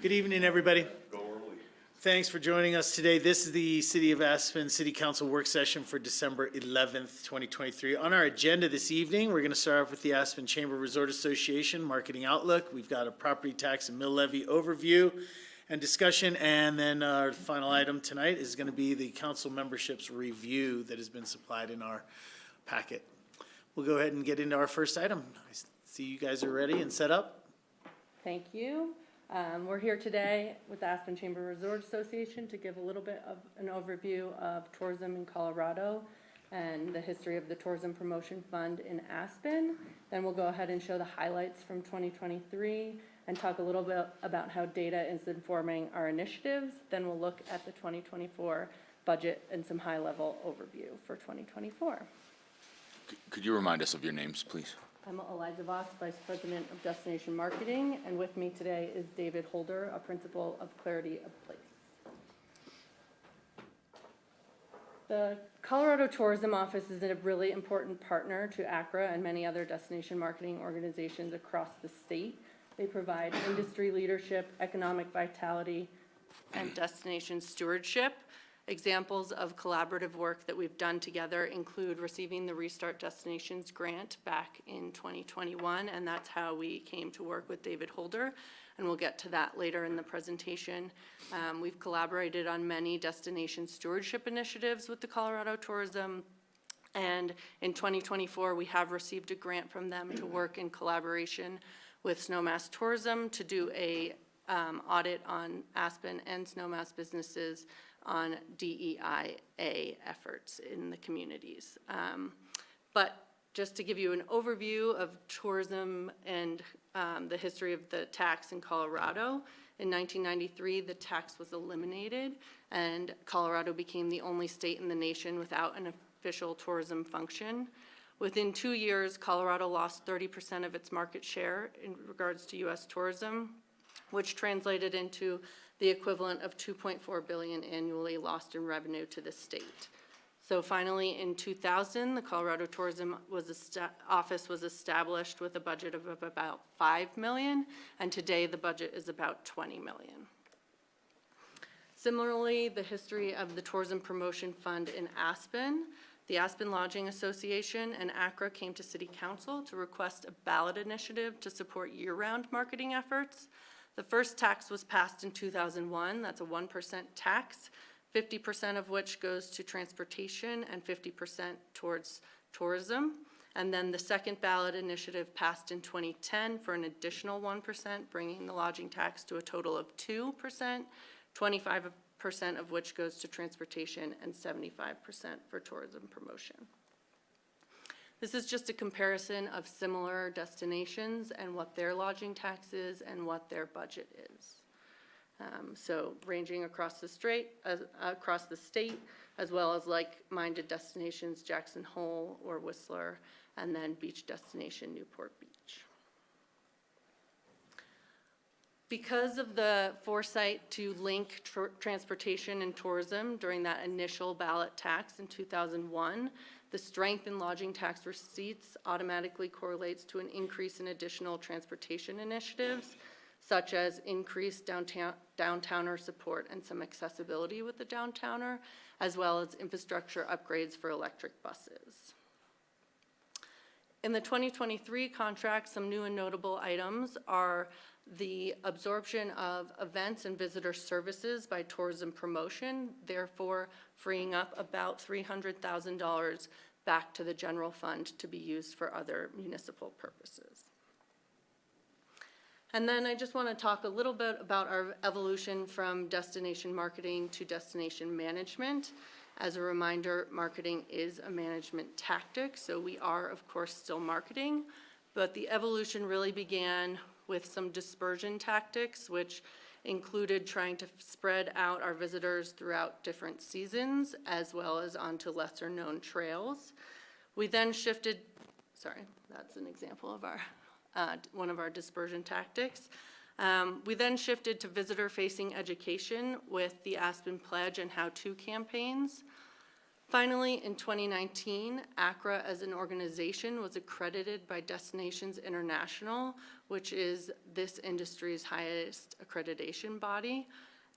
Good evening, everybody. Thanks for joining us today. This is the City of Aspen City Council work session for December 11th, 2023. On our agenda this evening, we're going to start off with the Aspen Chamber Resort Association Marketing Outlook. We've got a property tax and mill levy overview and discussion, and then our final item tonight is going to be the council memberships review that has been supplied in our packet. We'll go ahead and get into our first item. I see you guys are ready and set up. Thank you. We're here today with the Aspen Chamber Resort Association to give a little bit of an overview of tourism in Colorado and the history of the Tourism Promotion Fund in Aspen. Then we'll go ahead and show the highlights from 2023 and talk a little bit about how data is informing our initiatives. Then we'll look at the 2024 budget and some high-level overview for 2024. Could you remind us of your names, please? I'm Eliza Voss, Vice President of Destination Marketing, and with me today is David Holder, a Principal of Clarity of Place. The Colorado Tourism Office is a really important partner to ACRA and many other destination marketing organizations across the state. They provide industry leadership, economic vitality, and destination stewardship. Examples of collaborative work that we've done together include receiving the Restart Destinations grant back in 2021, and that's how we came to work with David Holder, and we'll get to that later in the presentation. We've collaborated on many destination stewardship initiatives with the Colorado Tourism, and in 2024 we have received a grant from them to work in collaboration with Snowmass Tourism to do a audit on Aspen and Snowmass businesses on DEIA efforts in the communities. But just to give you an overview of tourism and the history of the tax in Colorado, in 1993 the tax was eliminated and Colorado became the only state in the nation without an official tourism function. Within 2 years, Colorado lost 30% of its market share in regards to U.S. tourism, which translated into the equivalent of $2.4 billion annually lost in revenue to the state. So finally, in 2000, the Colorado Tourism Office was established with a budget of about $5 million, and today the budget is about $20 million. Similarly, the history of the Tourism Promotion Fund in Aspen. The Aspen Lodging Association and ACRA came to City Council to request a ballot initiative to support year-round marketing efforts. The first tax was passed in 2001. That's a 1% tax, 50% of which goes to transportation and 50% towards tourism. And then the second ballot initiative passed in 2010 for an additional 1%, bringing the lodging tax to a total of 2%, 25% of which goes to transportation and 75% for tourism promotion. This is just a comparison of similar destinations and what their lodging tax is and what their budget is. So ranging across the state, as well as like-minded destinations, Jackson Hole or Whistler, and then beach destination, Newport Beach. Because of the foresight to link transportation and tourism during that initial ballot tax in 2001, the strength in lodging tax receipts automatically correlates to an increase in additional transportation initiatives, such as increased downtowner support and some accessibility with the downtowner, as well as infrastructure upgrades for electric buses. In the 2023 contract, some new and notable items are the absorption of events and visitor services by tourism promotion, therefore freeing up about $300,000 back to the general fund to be used for other municipal purposes. And then I just want to talk a little bit about our evolution from destination marketing to destination management. As a reminder, marketing is a management tactic, so we are, of course, still marketing, but the evolution really began with some dispersion tactics, which included trying to spread out our visitors throughout different seasons, as well as onto lesser known trails. We then shifted, sorry, that's an example of our, one of our dispersion tactics. We then shifted to visitor-facing education with the Aspen Pledge and how-to campaigns. Finally, in 2019, ACRA as an organization was accredited by Destinations International, which is this industry's highest accreditation body.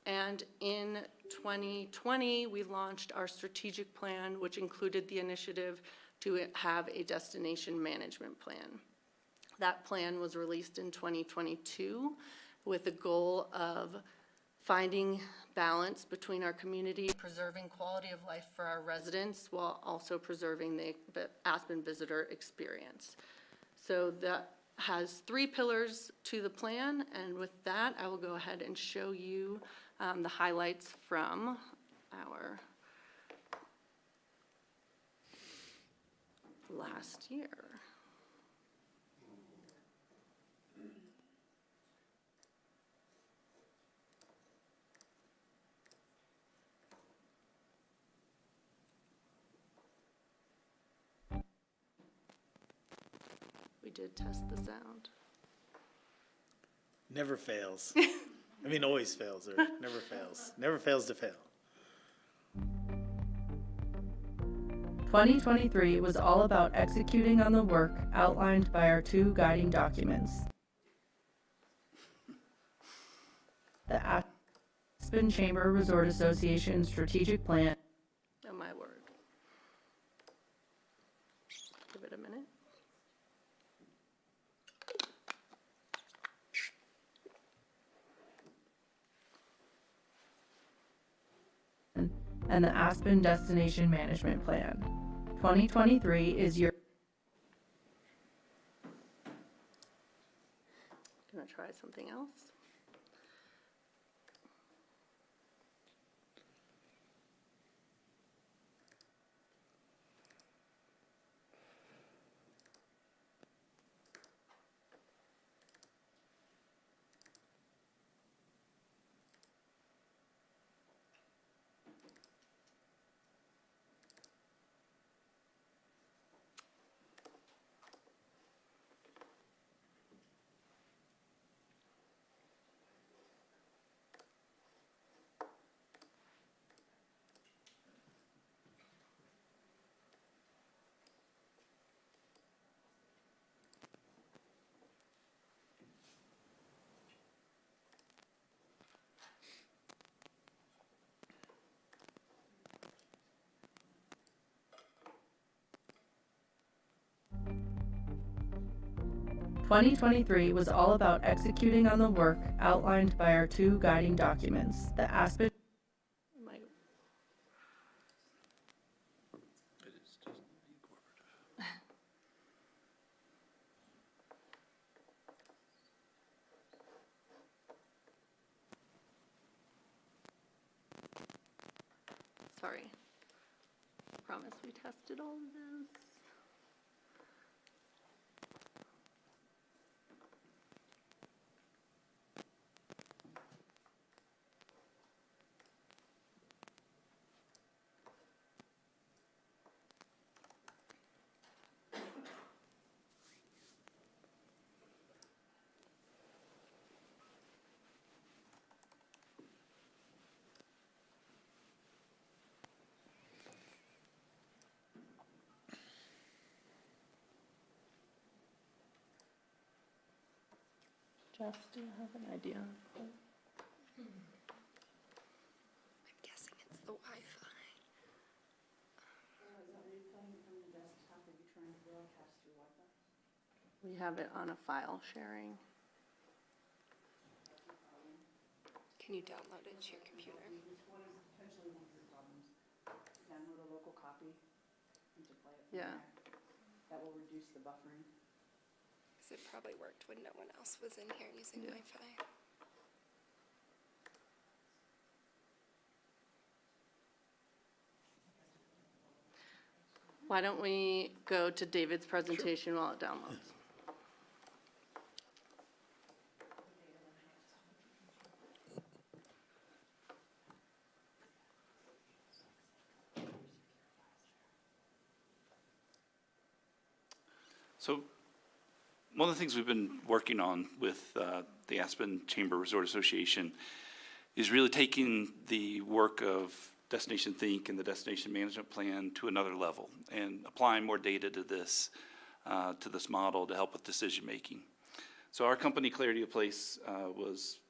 And in 2020, we launched our strategic plan, which included the initiative to have a destination management plan. That plan was released in 2022 with the goal of finding balance between our community, preserving quality of life for our residents while also preserving the Aspen visitor experience. So that has 3 pillars to the plan, and with that, I will go ahead and show you the highlights from our last year. We did test the sound. Never fails. I mean, always fails, or never fails. Never fails to fail. 2023 was all about executing on the work outlined by our 2 guiding documents. The Aspen Chamber Resort Association Strategic Plan. Oh, my word. Give it a minute. And the Aspen Destination Management Plan. 2023 is your Gonna try something else. "2023 was all about executing on the work outlined by our 2 guiding documents, the Aspen My, sorry. Promise we tested all of this. Jeff, do you have an idea? I'm guessing it's the Wi-Fi. We have it on a file sharing. Can you download it to your computer? Download a local copy and to play it from Yeah. there. That will reduce the buffering. Because it probably worked when no one else was in here using Yeah. Wi-Fi. Why don't we go to David's presentation while it downloads? So one of the things we've been working on with the Aspen Chamber Resort Association is really taking the work of Destination Think and the Destination Management Plan to another level and applying more data to this model to help with decision-making. So our company, Clarity of Place, was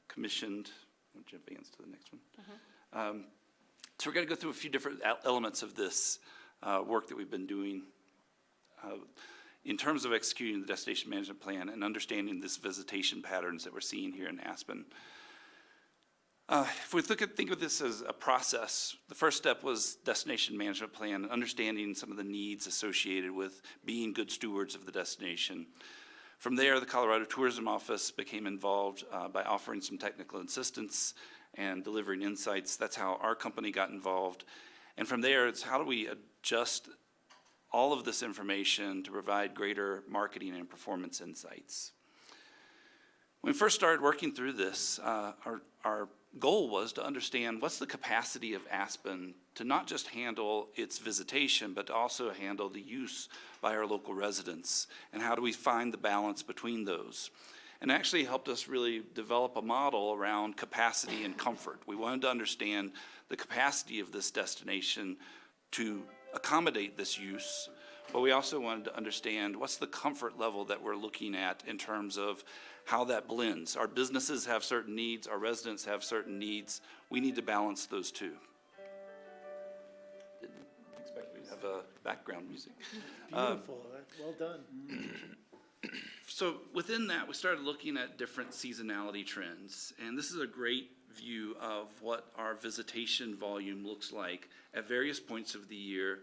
commissioned. I'll advance to the next one. So we're going to go through a few different elements of this work that we've been doing in terms of executing the Destination Management Plan and understanding this visitation patterns that we're seeing here in Aspen. If we think of this as a process, the first step was Destination Management Plan, understanding some of the needs associated with being good stewards of the destination. From there, the Colorado Tourism Office became involved by offering some technical assistance and delivering insights. That's how our company got involved. And from there, it's how do we adjust all of this information to provide greater marketing and performance insights. When we first started working through this, our goal was to understand what's the capacity of Aspen to not just handle its visitation, but to also handle the use by our local residents, and how do we find the balance between those. And actually helped us really develop a model around capacity and comfort. We wanted to understand the capacity of this destination to accommodate this use, but we also wanted to understand what's the comfort level that we're looking at in terms of how that blends. Our businesses have certain needs, our residents have certain needs. We need to balance those two. Didn't expect we to have background music. Beautiful, well done. So within that, we started looking at different seasonality trends, and this is a great view of what our visitation volume looks like at various points of the year,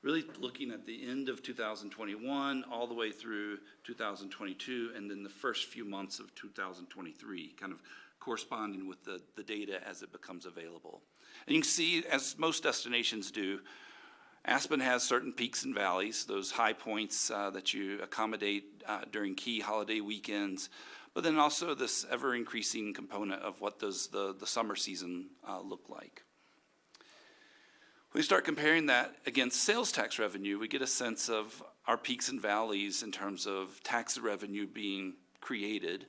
really looking at the end of 2021 all the way through 2022, and then the first few months of 2023, kind of corresponding with the data as it becomes available. And you can see, as most destinations do, Aspen has certain peaks and valleys, those high points that you accommodate during key holiday weekends, but then also this ever-increasing component of what does the summer season look like. When we start comparing that against sales tax revenue, we get a sense of our peaks and valleys in terms of tax revenue being created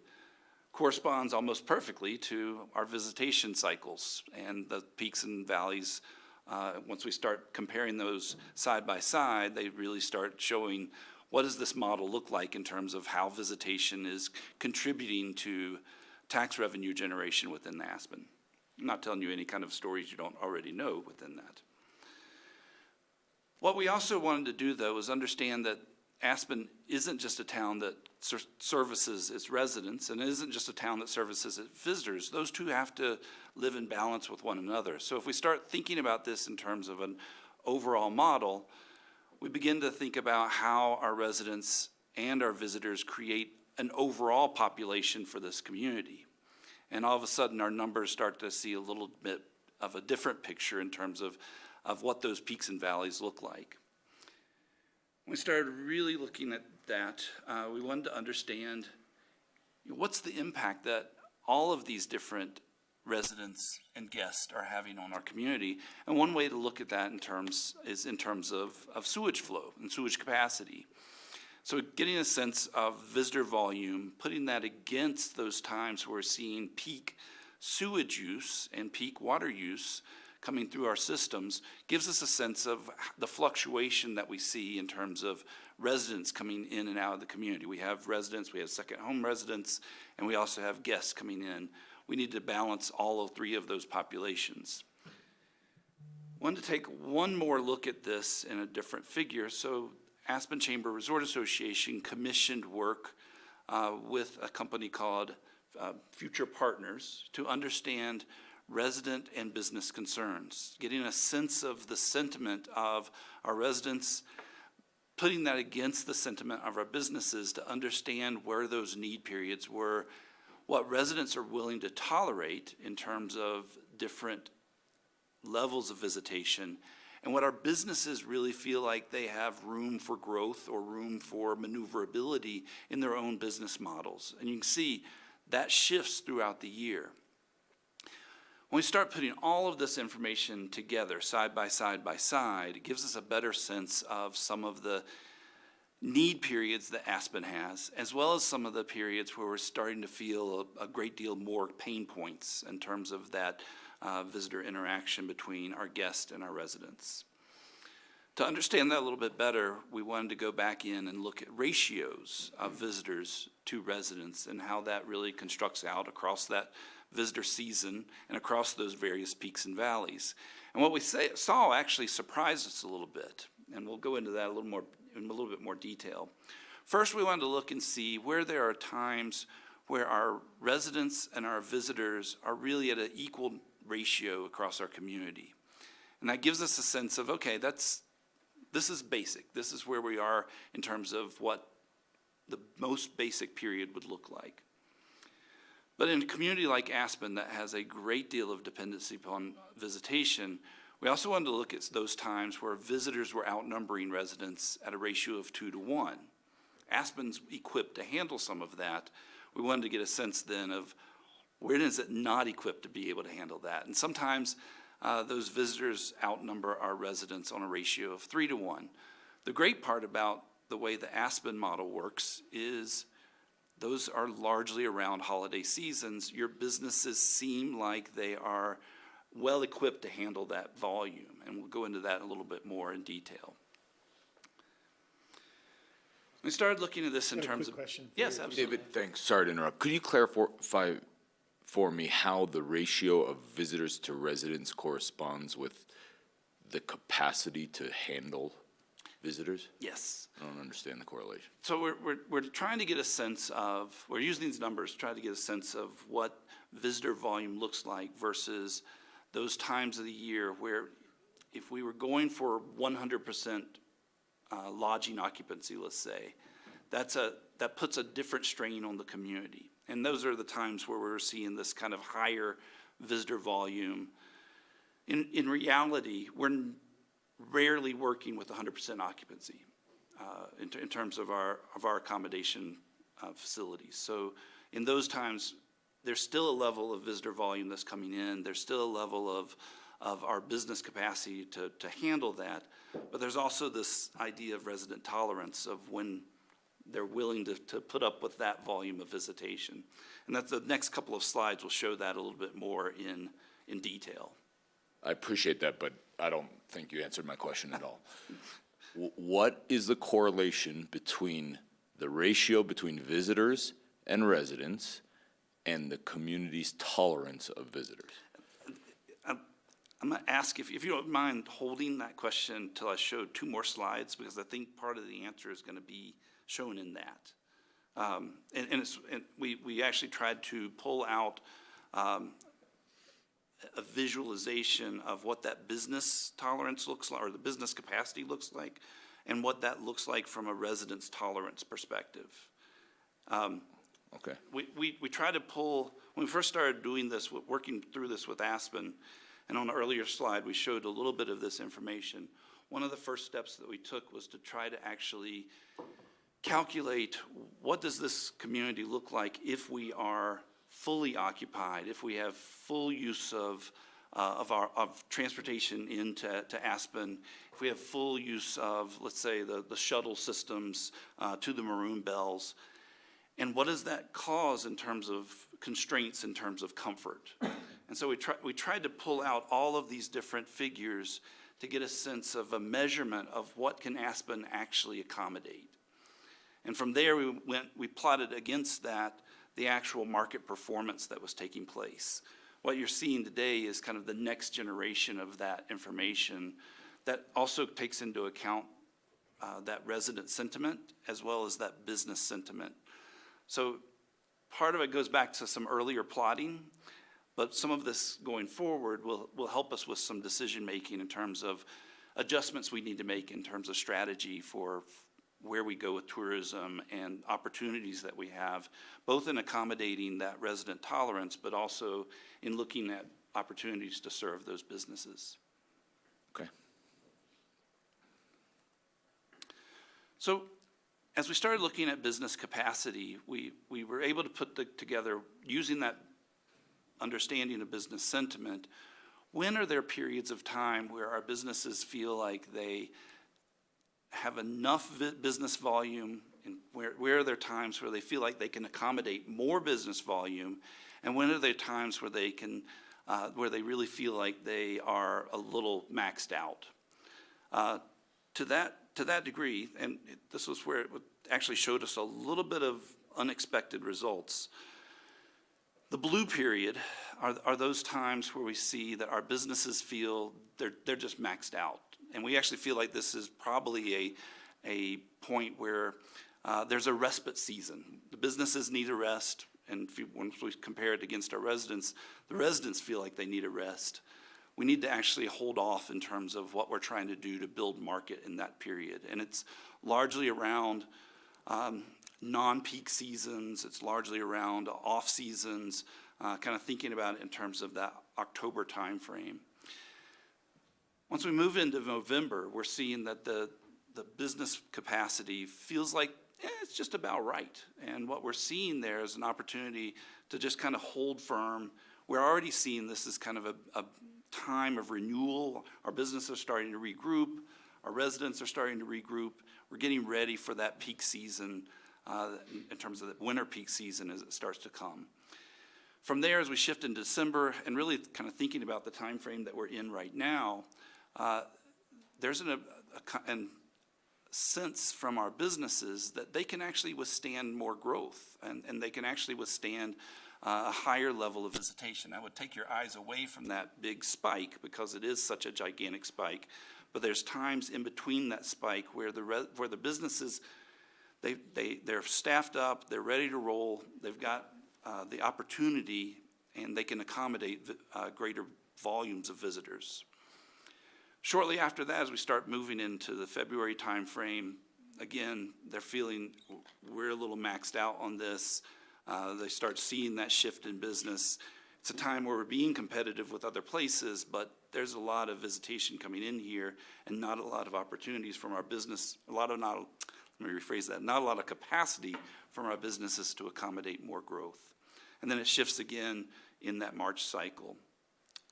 corresponds almost perfectly to our visitation cycles and the peaks and valleys. Once we start comparing those side by side, they really start showing what does this model look like in terms of how visitation is contributing to tax revenue generation within Aspen. I'm not telling you any kind of stories you don't already know within that. What we also wanted to do, though, is understand that Aspen isn't just a town that services its residents, and it isn't just a town that services its visitors. Those two have to live in balance with one another. So if we start thinking about this in terms of an overall model, we begin to think about how our residents and our visitors create an overall population for this community. And all of a sudden, our numbers start to see a little bit of a different picture in terms of what those peaks and valleys look like. When we started really looking at that, we wanted to understand what's the impact that all of these different residents and guests are having on our community. And one way to look at that in terms of sewage flow and sewage capacity. So getting a sense of visitor volume, putting that against those times where we're seeing peak sewage use and peak water use coming through our systems gives us a sense of the fluctuation that we see in terms of residents coming in and out of the community. We have residents, we have second home residents, and we also have guests coming in. We need to balance all three of those populations. I wanted to take one more look at this in a different figure. So Aspen Chamber Resort Association commissioned work with a company called Future Partners to understand resident and business concerns, getting a sense of the sentiment of our residents, putting that against the sentiment of our businesses to understand where those need periods were, what residents are willing to tolerate in terms of different levels of visitation, and what our businesses really feel like they have room for growth or room for maneuverability in their own business models. And you can see that shifts throughout the year. When we start putting all of this information together, side by side by side, it gives us a better sense of some of the need periods that Aspen has, as well as some of the periods where we're starting to feel a great deal more pain points in terms of that visitor interaction between our guests and our residents. To understand that a little bit better, we wanted to go back in and look at ratios of visitors to residents and how that really constructs out across that visitor season and across those various peaks and valleys. And what we saw actually surprised us a little bit, and we'll go into that a little more in a little bit more detail. First, we wanted to look and see where there are times where our residents and our visitors are really at an equal ratio across our community. And that gives us a sense of, okay, this is basic. This is where we are in terms of what the most basic period would look like. But in a community like Aspen that has a great deal of dependency upon visitation, we also wanted to look at those times where visitors were outnumbering residents at a ratio of 2 to 1. Aspen's equipped to handle some of that. We wanted to get a sense then of where is it not equipped to be able to handle that. And sometimes those visitors outnumber our residents on a ratio of 3 to 1. The great part about the way the Aspen model works is those are largely around holiday seasons. Your businesses seem like they are well equipped to handle that volume, and we'll go into that a little bit more in detail. We started looking at this in terms of. Question. Yes, absolutely. David, thanks. Sorry to interrupt. Could you clarify for me how the ratio of visitors to residents corresponds with the capacity to handle visitors? Yes. I don't understand the correlation. So we're trying to get a sense of, we're using these numbers to try to get a sense of what visitor volume looks like versus those times of the year where if we were going for 100% lodging occupancy, let's say, that puts a different strain on the community. And those are the times where we're seeing this kind of higher visitor volume. In reality, we're rarely working with 100% occupancy in terms of our accommodation facilities. So in those times, there's still a level of visitor volume that's coming in. There's still a level of our business capacity to handle that. But there's also this idea of resident tolerance of when they're willing to put up with that volume of visitation. And that's the next couple of slides will show that a little bit more in detail. I appreciate that, but I don't think you answered my question at all. What is the correlation between the ratio between visitors and residents and the community's tolerance of visitors? I'm going to ask if you don't mind holding that question until I show 2 more slides, because I think part of the answer is going to be shown in that. We actually tried to pull out a visualization of what that business tolerance looks like, or the business capacity looks like, and what that looks like from a resident's tolerance perspective. Okay. We tried to pull, when we first started doing this, working through this with Aspen, and on the earlier slide, we showed a little bit of this information. One of the first steps that we took was to try to actually calculate what does this community look like if we are fully occupied, if we have full use of transportation into Aspen, if we have full use of, let's say, the shuttle systems to the Maroon Bells, and what does that cause in terms of constraints, in terms of comfort? And so we tried to pull out all of these different figures to get a sense of a measurement of what can Aspen actually accommodate. And from there, we plotted against that the actual market performance that was taking place. What you're seeing today is kind of the next generation of that information that also takes into account that resident sentiment as well as that business sentiment. So part of it goes back to some earlier plotting, but some of this going forward will help us with some decision-making in terms of adjustments we need to make in terms of strategy for where we go with tourism and opportunities that we have, both in accommodating that resident tolerance, but also in looking at opportunities to serve those businesses. Okay. So as we started looking at business capacity, we were able to put together, using that understanding of business sentiment, when are there periods of time where our businesses feel like they have enough business volume, and where are there times where they feel like they can accommodate more business volume, and when are there times where they can, where they really feel like they are a little maxed out. To that degree, and this was where it actually showed us a little bit of unexpected results. The blue period are those times where we see that our businesses feel they're just maxed out. And we actually feel like this is probably a point where there's a respite season. The businesses need a rest, and once we compare it against our residents, the residents feel like they need a rest. We need to actually hold off in terms of what we're trying to do to build market in that period. And it's largely around non-peak seasons. It's largely around off seasons, kind of thinking about it in terms of that October timeframe. Once we move into November, we're seeing that the business capacity feels like it's just about right. And what we're seeing there is an opportunity to just kind of hold firm. We're already seeing this as kind of a time of renewal. Our businesses are starting to regroup. Our residents are starting to regroup. We're getting ready for that peak season in terms of the winter peak season as it starts to come. From there, as we shift into December and really kind of thinking about the time frame that we're in right now, there's a sense from our businesses that they can actually withstand more growth and they can actually withstand a higher level of visitation. I would take your eyes away from that big spike because it is such a gigantic spike, but there's times in between that spike where the businesses, they're staffed up, they're ready to roll, they've got the opportunity, and they can accommodate greater volumes of visitors. Shortly after that, as we start moving into the February timeframe, again, they're feeling we're a little maxed out on this. They start seeing that shift in business. It's a time where we're being competitive with other places, but there's a lot of visitation coming in here and not a lot of opportunities from our business, not a lot of capacity from our businesses to accommodate more growth. And then it shifts again in that March cycle.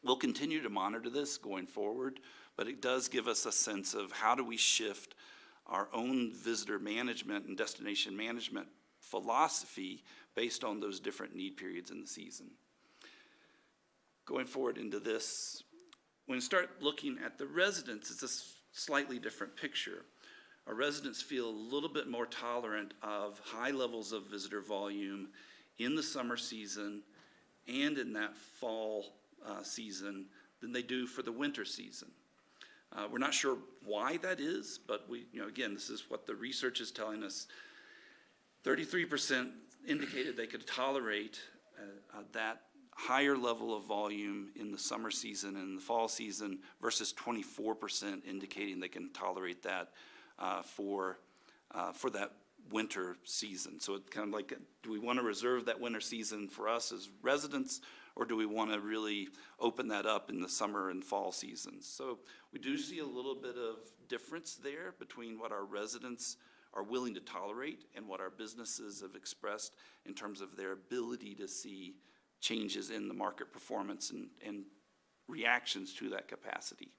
We'll continue to monitor this going forward, but it does give us a sense of how do we shift our own visitor management and destination management philosophy based on those different need periods in the season. Going forward into this, when we start looking at the residents, it's a slightly different picture. Our residents feel a little bit more tolerant of high levels of visitor volume in the summer season and in that fall season than they do for the winter season. We're not sure why that is, but again, this is what the research is telling us. 33% indicated they could tolerate that higher level of volume in the summer season and the fall season versus 24% indicating they can tolerate that for that winter season. So it's kind of like, do we want to reserve that winter season for us as residents, or do we want to really open that up in the summer and fall seasons? So we do see a little bit of difference there between what our residents are willing to tolerate and what our businesses have expressed in terms of their ability to see changes in the market performance and reactions to that capacity.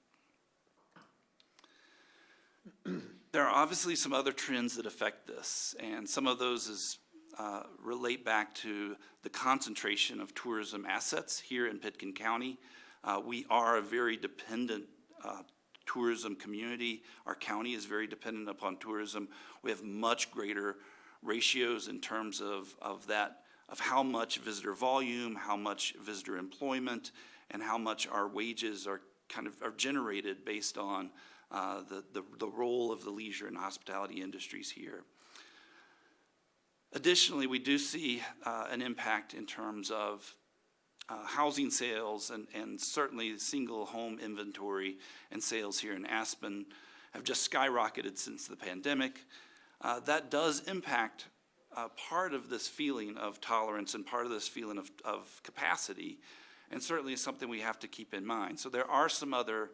There are obviously some other trends that affect this, and some of those relate back to the concentration of tourism assets here in Pitkin County. We are a very dependent tourism community. Our county is very dependent upon tourism. We have much greater ratios in terms of how much visitor volume, how much visitor employment, and how much our wages are generated based on the role of the leisure and hospitality industries here. Additionally, we do see an impact in terms of housing sales and certainly single home inventory and sales here in Aspen have just skyrocketed since the pandemic. That does impact part of this feeling of tolerance and part of this feeling of capacity, and certainly is something we have to keep in mind. So there are some other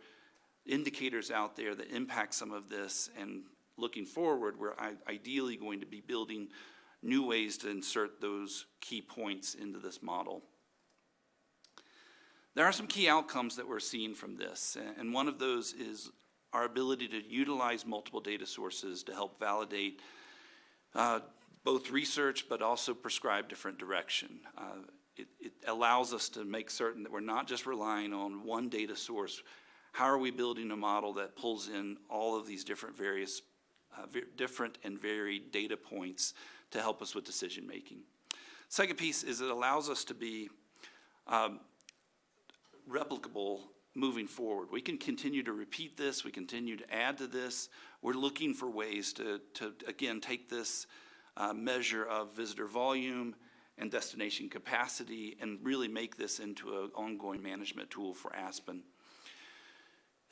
indicators out there that impact some of this, and looking forward, we're ideally going to be building new ways to insert those key points into this model. There are some key outcomes that we're seeing from this, and one of those is our ability to utilize multiple data sources to help validate both research but also prescribe different direction. It allows us to make certain that we're not just relying on one data source. How are we building a model that pulls in all of these different different and varied data points to help us with decision making? Second piece is it allows us to be replicable moving forward. We can continue to repeat this, we continue to add to this. We're looking for ways to again, take this measure of visitor volume and destination capacity and really make this into an ongoing management tool for Aspen.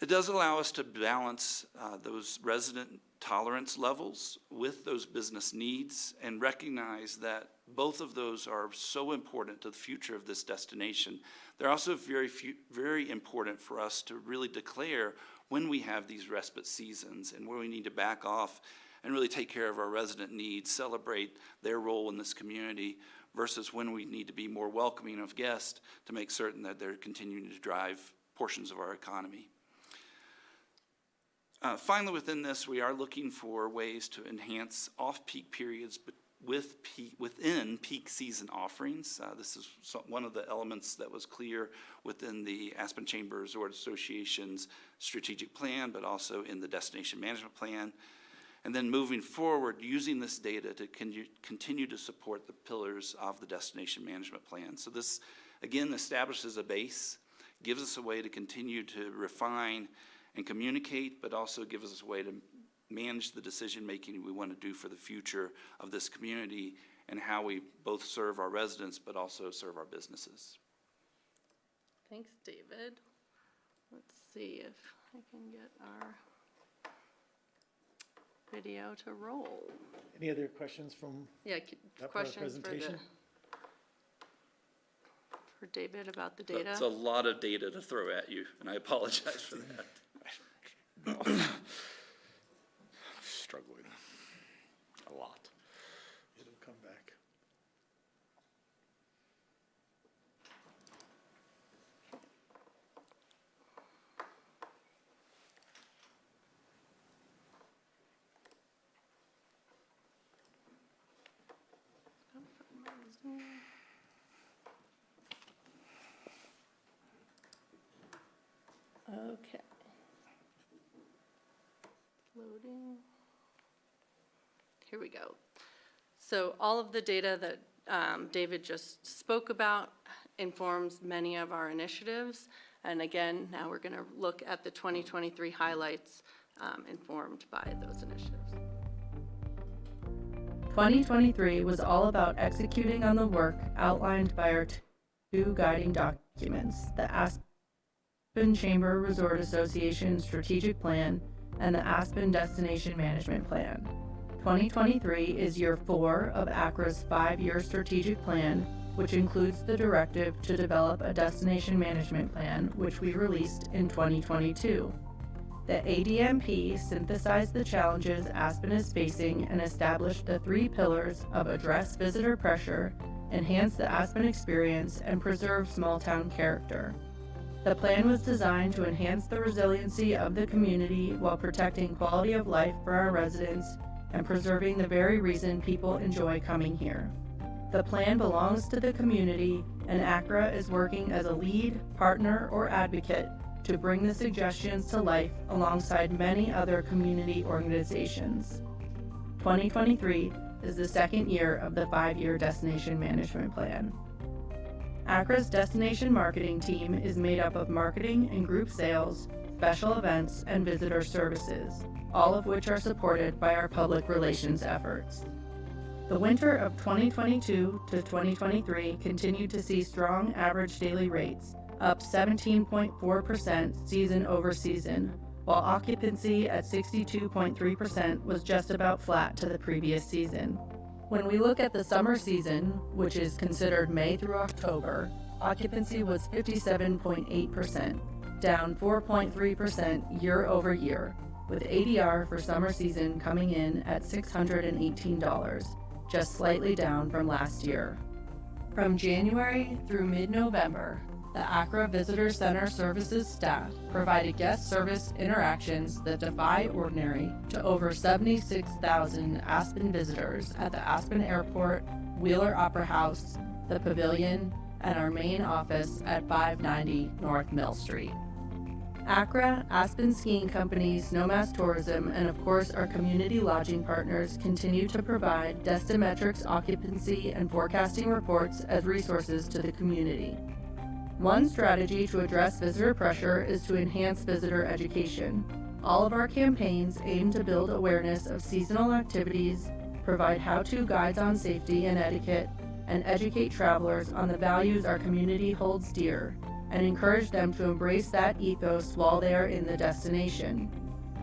It does allow us to balance those resident tolerance levels with those business needs and recognize that both of those are so important to the future of this destination. They're also very important for us to really declare when we have these respite seasons and where we need to back off and really take care of our resident needs, celebrate their role in this community, versus when we need to be more welcoming of guests to make certain that they're continuing to drive portions of our economy. Finally, within this, we are looking for ways to enhance off-peak periods within peak season offerings. This is one of the elements that was clear within the Aspen Chamber Resort Association's strategic plan, but also in the destination management plan. And then moving forward, using this data to continue to support the pillars of the destination management plan. So this, again, establishes a base, gives us a way to continue to refine and communicate, but also gives us a way to manage the decision-making we want to do for the future of this community and how we both serve our residents, but also serve our businesses. Thanks, David. Let's see if I can get our video to roll. Any other questions from Yeah, that part of the questions presentation? for David about the data? That's a lot of data to throw at you, and I apologize for that. Struggling a lot. It'll come back. Okay. Loading. Here we go. So all of the data that David just spoke about informs many of our initiatives. And again, now we're going to look at the 2023 highlights informed by those initiatives. 2023 was all about executing on the work outlined by our two guiding documents, the Aspen Chamber Resort Association Strategic Plan and the Aspen Destination Management Plan. 2023 is year 4 of ACRA's 5-year strategic plan, which includes the directive to develop a destination management plan, which we released in 2022. The ADMP synthesized the challenges Aspen is facing and established the 3 pillars of address visitor pressure, enhance the Aspen experience, and preserve small-town character. The plan was designed to enhance the resiliency of the community while protecting quality of life for our residents and preserving the very reason people enjoy coming here. The plan belongs to the community, and ACRA is working as a lead, partner, or advocate to bring the suggestions to life alongside many other community organizations. 2023 is the second year of the 5-year destination management plan. ACRA's destination marketing team is made up of marketing and group sales, special events, and visitor services, all of which are supported by our public relations efforts. The winter of 2022 to 2023 continued to see strong average daily rates, up 17.4% season over season, while occupancy at 62.3% was just about flat to the previous season. When we look at the summer season, which is considered May through October, occupancy was 57.8%, down 4.3% year over year, with ADR for summer season coming in at $618, just slightly down from last year. From January through mid-November, the ACRA Visitor Center Services staff provided guest service interactions that defy ordinary to over 76,000 Aspen visitors at the Aspen Airport, Wheeler Opera House, the Pavilion, and our main office at 590 North Mill Street. ACRA, Aspen Skiing Company, Snowmass Tourism, and of course our community lodging partners continue to provide Destimetrics occupancy and forecasting reports as resources to the community. One strategy to address visitor pressure is to enhance visitor education. All of our campaigns aim to build awareness of seasonal activities, provide how-to guides on safety and etiquette, and educate travelers on the values our community holds dear, and encourage them to embrace that ethos while they are in the destination.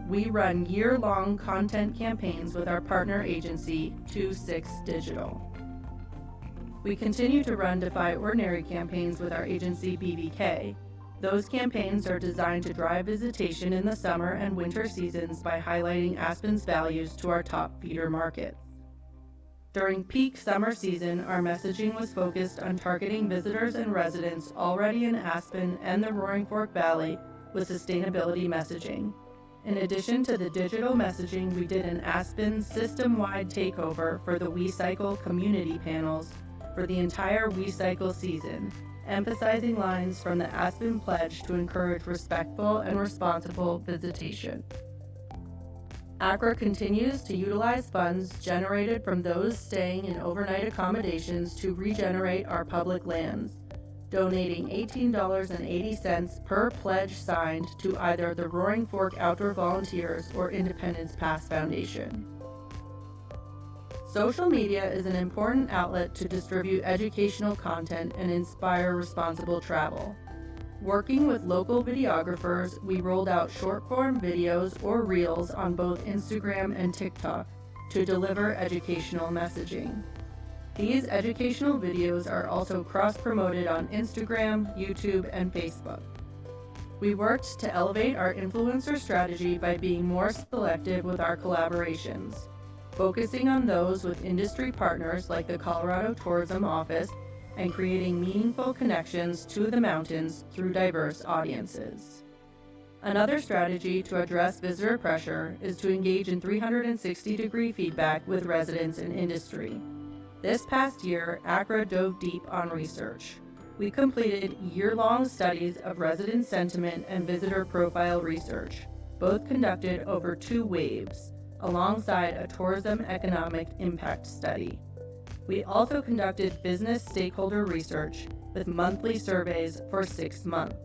We run year-long content campaigns with our partner agency, 26 Digital. We continue to run Defy Ordinary campaigns with our agency, BVK. Those campaigns are designed to drive visitation in the summer and winter seasons by highlighting Aspen's values to our top feeder markets. During peak summer season, our messaging was focused on targeting visitors and residents already in Aspen and the Roaring Fork Valley with sustainability messaging. In addition to the digital messaging, we did an Aspen system-wide takeover for the WeCycle community panels for the entire WeCycle season, emphasizing lines from the Aspen Pledge to encourage respectful and responsible visitation. ACRA continues to utilize funds generated from those staying in overnight accommodations to regenerate our public lands, donating $18.80 per pledge signed to either the Roaring Fork Outdoor Volunteers or Independence Pass Foundation. Social media is an important outlet to distribute educational content and inspire responsible travel. Working with local videographers, we rolled out short-form videos or reels on both Instagram and TikTok to deliver educational messaging. These educational videos are also cross-promoted on Instagram, YouTube, and Facebook. We worked to elevate our influencer strategy by being more selective with our collaborations, focusing on those with industry partners like the Colorado Tourism Office and creating meaningful connections to the mountains through diverse audiences. Another strategy to address visitor pressure is to engage in 360-degree feedback with residents and industry. This past year, ACRA dove deep on research. We completed year-long studies of resident sentiment and visitor profile research, both conducted over 2 waves, alongside a tourism economic impact study. We also conducted business stakeholder research with monthly surveys for 6 months.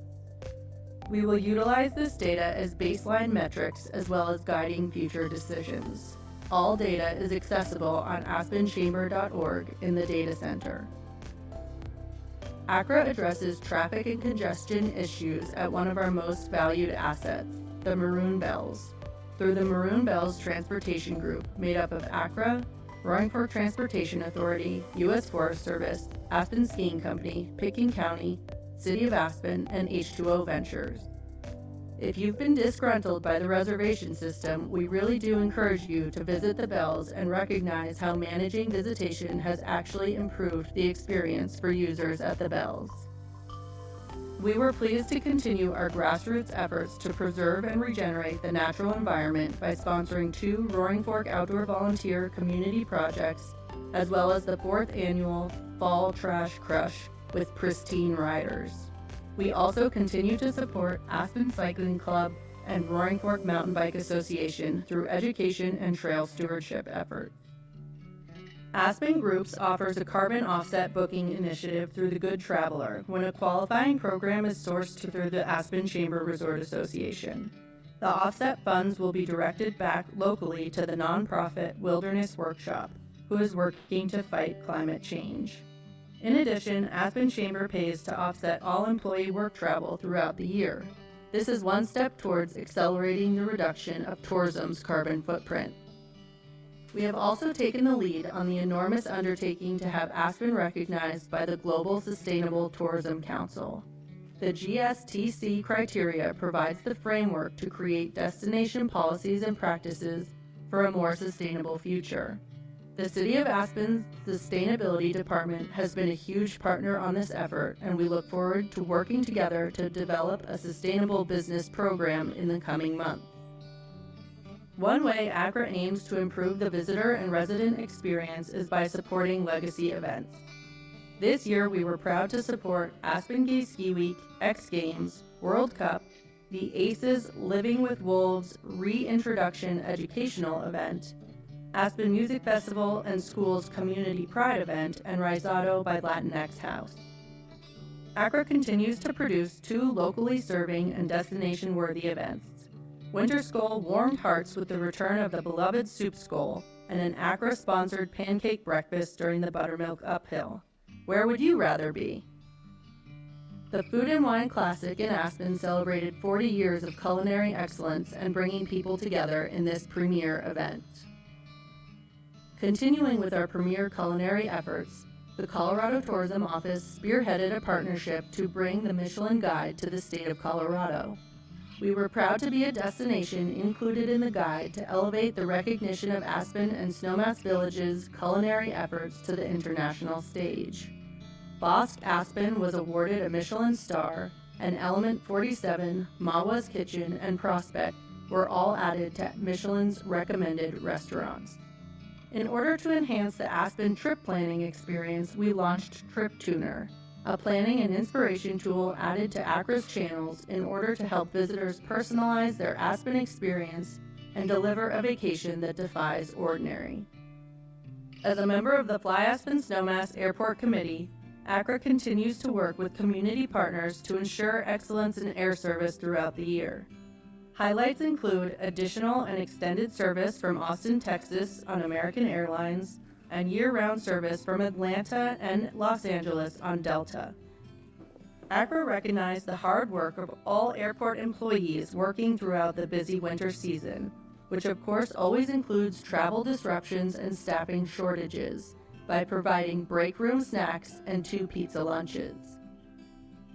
We will utilize this data as baseline metrics as well as guiding future decisions. All data is accessible on aspenchamber.org in the data center. ACRA addresses traffic and congestion issues at one of our most valued assets, the Maroon Bells, through the Maroon Bells Transportation Group made up of ACRA, Roaring Fork Transportation Authority, U.S. Forest Service, Aspen Skiing Company, Pitkin County, City of Aspen, and H2O Ventures. If you've been disgruntled by the reservation system, we really do encourage you to visit the Bells and recognize how managing visitation has actually improved the experience for users at the Bells. We were pleased to continue our grassroots efforts to preserve and regenerate the natural environment by sponsoring 2 Roaring Fork Outdoor Volunteer community projects, as well as the 4th annual Fall Trash Crush with Pristine Riders. We also continue to support Aspen Cycling Club and Roaring Fork Mountain Bike Association through education and trail stewardship efforts. Aspen Groups offers a carbon offset booking initiative through the Good Traveler when a qualifying program is sourced through the Aspen Chamber Resort Association. The offset funds will be directed back locally to the nonprofit Wilderness Workshop, who is working to fight climate change. In addition, Aspen Chamber pays to offset all employee work travel throughout the year. This is one step towards accelerating the reduction of tourism's carbon footprint. We have also taken the lead on the enormous undertaking to have Aspen recognized by the Global Sustainable Tourism Council. The GSTC criteria provides the framework to create destination policies and practices for a more sustainable future. The City of Aspen's Sustainability Department has been a huge partner on this effort, and we look forward to working together to develop a sustainable business program in the coming months. One way ACRA aims to improve the visitor and resident experience is by supporting legacy events. This year, we were proud to support Aspen Gay Ski Week, X Games, World Cup, the ACES Living with Wolves Reintroduction Educational Event, Aspen Music Festival and Schools Community Pride Event, and Risotto by Latinx House. ACRA continues to produce 2 locally serving and destination-worthy events. Winter Skull warmed hearts with the return of the beloved Soup Skull and an ACRA-sponsored pancake breakfast during the Buttermilk Uphill. Where would you rather be? The Food and Wine Classic in Aspen celebrated 40 years of culinary excellence and bringing people together in this premier event. Continuing with our premier culinary efforts, the Colorado Tourism Office spearheaded a partnership to bring the Michelin Guide to the state of Colorado. We were proud to be a destination included in the guide to elevate the recognition of Aspen and Snowmass Village's culinary efforts to the international stage. Bosque Aspen was awarded a Michelin star, and Element 47, Mawa's Kitchen, and Prospect were all added to Michelin's recommended restaurants. In order to enhance the Aspen trip planning experience, we launched Trip Tuner, a planning and inspiration tool added to ACRA's channels in order to help visitors personalize their Aspen experience and deliver a vacation that defies ordinary. As a member of the Fly Aspen Snowmass Airport Committee, ACRA continues to work with community partners to ensure excellence in air service throughout the year. Highlights include additional and extended service from Austin, Texas on American Airlines, and year-round service from Atlanta and Los Angeles on Delta. ACRA recognized the hard work of all airport employees working throughout the busy winter season, which of course always includes travel disruptions and staffing shortages, by providing break room snacks and 2 pizza lunches.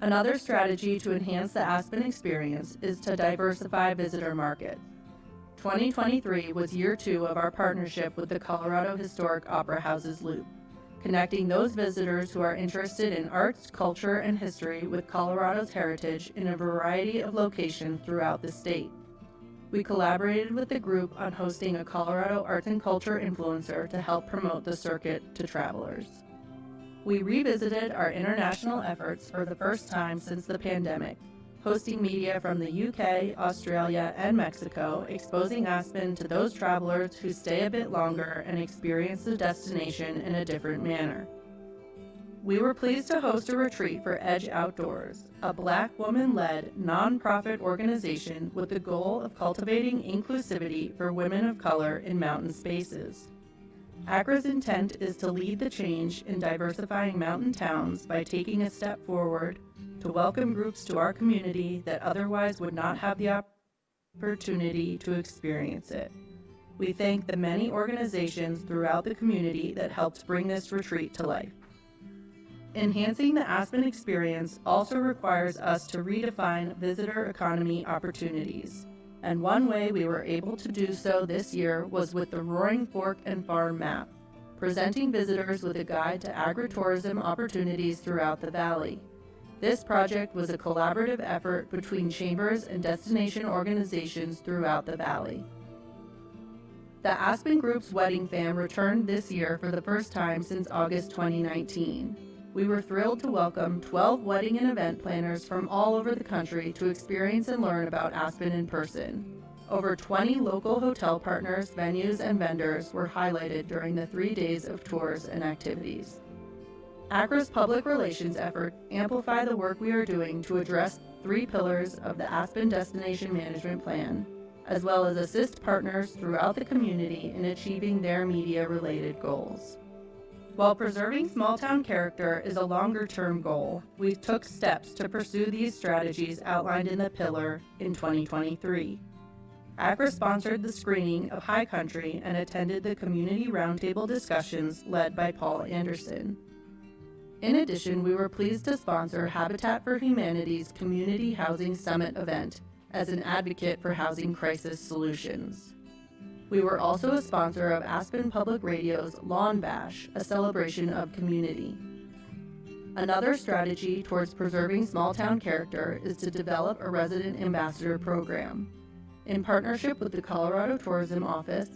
Another strategy to enhance the Aspen experience is to diversify visitor markets. 2023 was year 2 of our partnership with the Colorado Historic Opera Houses Loop, connecting those visitors who are interested in arts, culture, and history with Colorado's heritage in a variety of locations throughout the state. We collaborated with the group on hosting a Colorado arts and culture influencer to help promote the circuit to travelers. We revisited our international efforts for the first time since the pandemic, hosting media from the UK, Australia, and Mexico, exposing Aspen to those travelers who stay a bit longer and experience the destination in a different manner. We were pleased to host a retreat for Edge Outdoors, a Black woman-led nonprofit organization with the goal of cultivating inclusivity for women of color in mountain spaces. ACRA's intent is to lead the change in diversifying mountain towns by taking a step forward to welcome groups to our community that otherwise would not have the opportunity to experience it. We thank the many organizations throughout the community that helped bring this retreat to life. Enhancing the Aspen experience also requires us to redefine visitor economy opportunities. And one way we were able to do so this year was with the Roaring Fork and Farm Map, presenting visitors with a guide to agritourism opportunities throughout the valley. This project was a collaborative effort between chambers and destination organizations throughout the valley. The Aspen Group's Wedding Fam returned this year for the first time since August 2019. We were thrilled to welcome 12 wedding and event planners from all over the country to experience and learn about Aspen in person. Over 20 local hotel partners, venues, and vendors were highlighted during the 3 days of tours and activities. ACRA's public relations efforts amplify the work we are doing to address 3 pillars of the Aspen Destination Management Plan, as well as assist partners throughout the community in achieving their media-related goals. While preserving small-town character is a longer-term goal, we took steps to pursue these strategies outlined in the pillar in 2023. ACRA sponsored the screening of High Country and attended the community roundtable discussions led by Paul Anderson. In addition, we were pleased to sponsor Habitat for Humanity's Community Housing Summit event as an advocate for housing crisis solutions. We were also a sponsor of Aspen Public Radio's Lawn Bash, a celebration of community. Another strategy towards preserving small-town character is to develop a resident ambassador program. In partnership with the Colorado Tourism Office,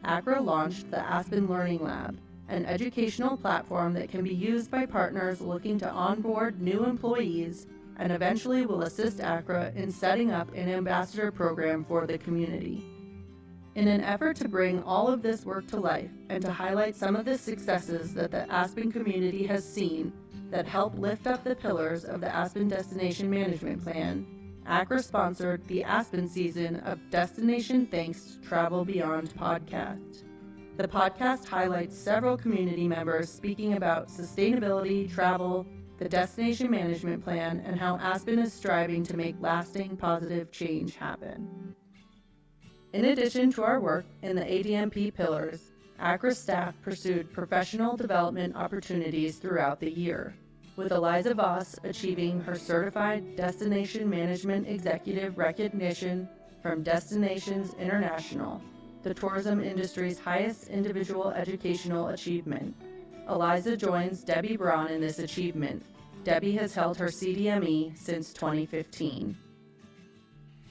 ACRA launched the Aspen Learning Lab, an educational platform that can be used by partners looking to onboard new employees and eventually will assist ACRA in setting up an ambassador program for the community. In an effort to bring all of this work to life and to highlight some of the successes that the Aspen community has seen that help lift up the pillars of the Aspen Destination Management Plan, ACRA sponsored the Aspen season of Destination Thanks Travel Beyond podcast. The podcast highlights several community members speaking about sustainability, travel, the Destination Management Plan, and how Aspen is striving to make lasting positive change happen. In addition to our work in the ADMP pillars, ACRA staff pursued professional development opportunities throughout the year, with Eliza Voss achieving her Certified Destination Management Executive recognition from Destinations International, the tourism industry's highest individual educational achievement. Eliza joins Debbie Braun in this achievement. Debbie has held her CDME since 2015.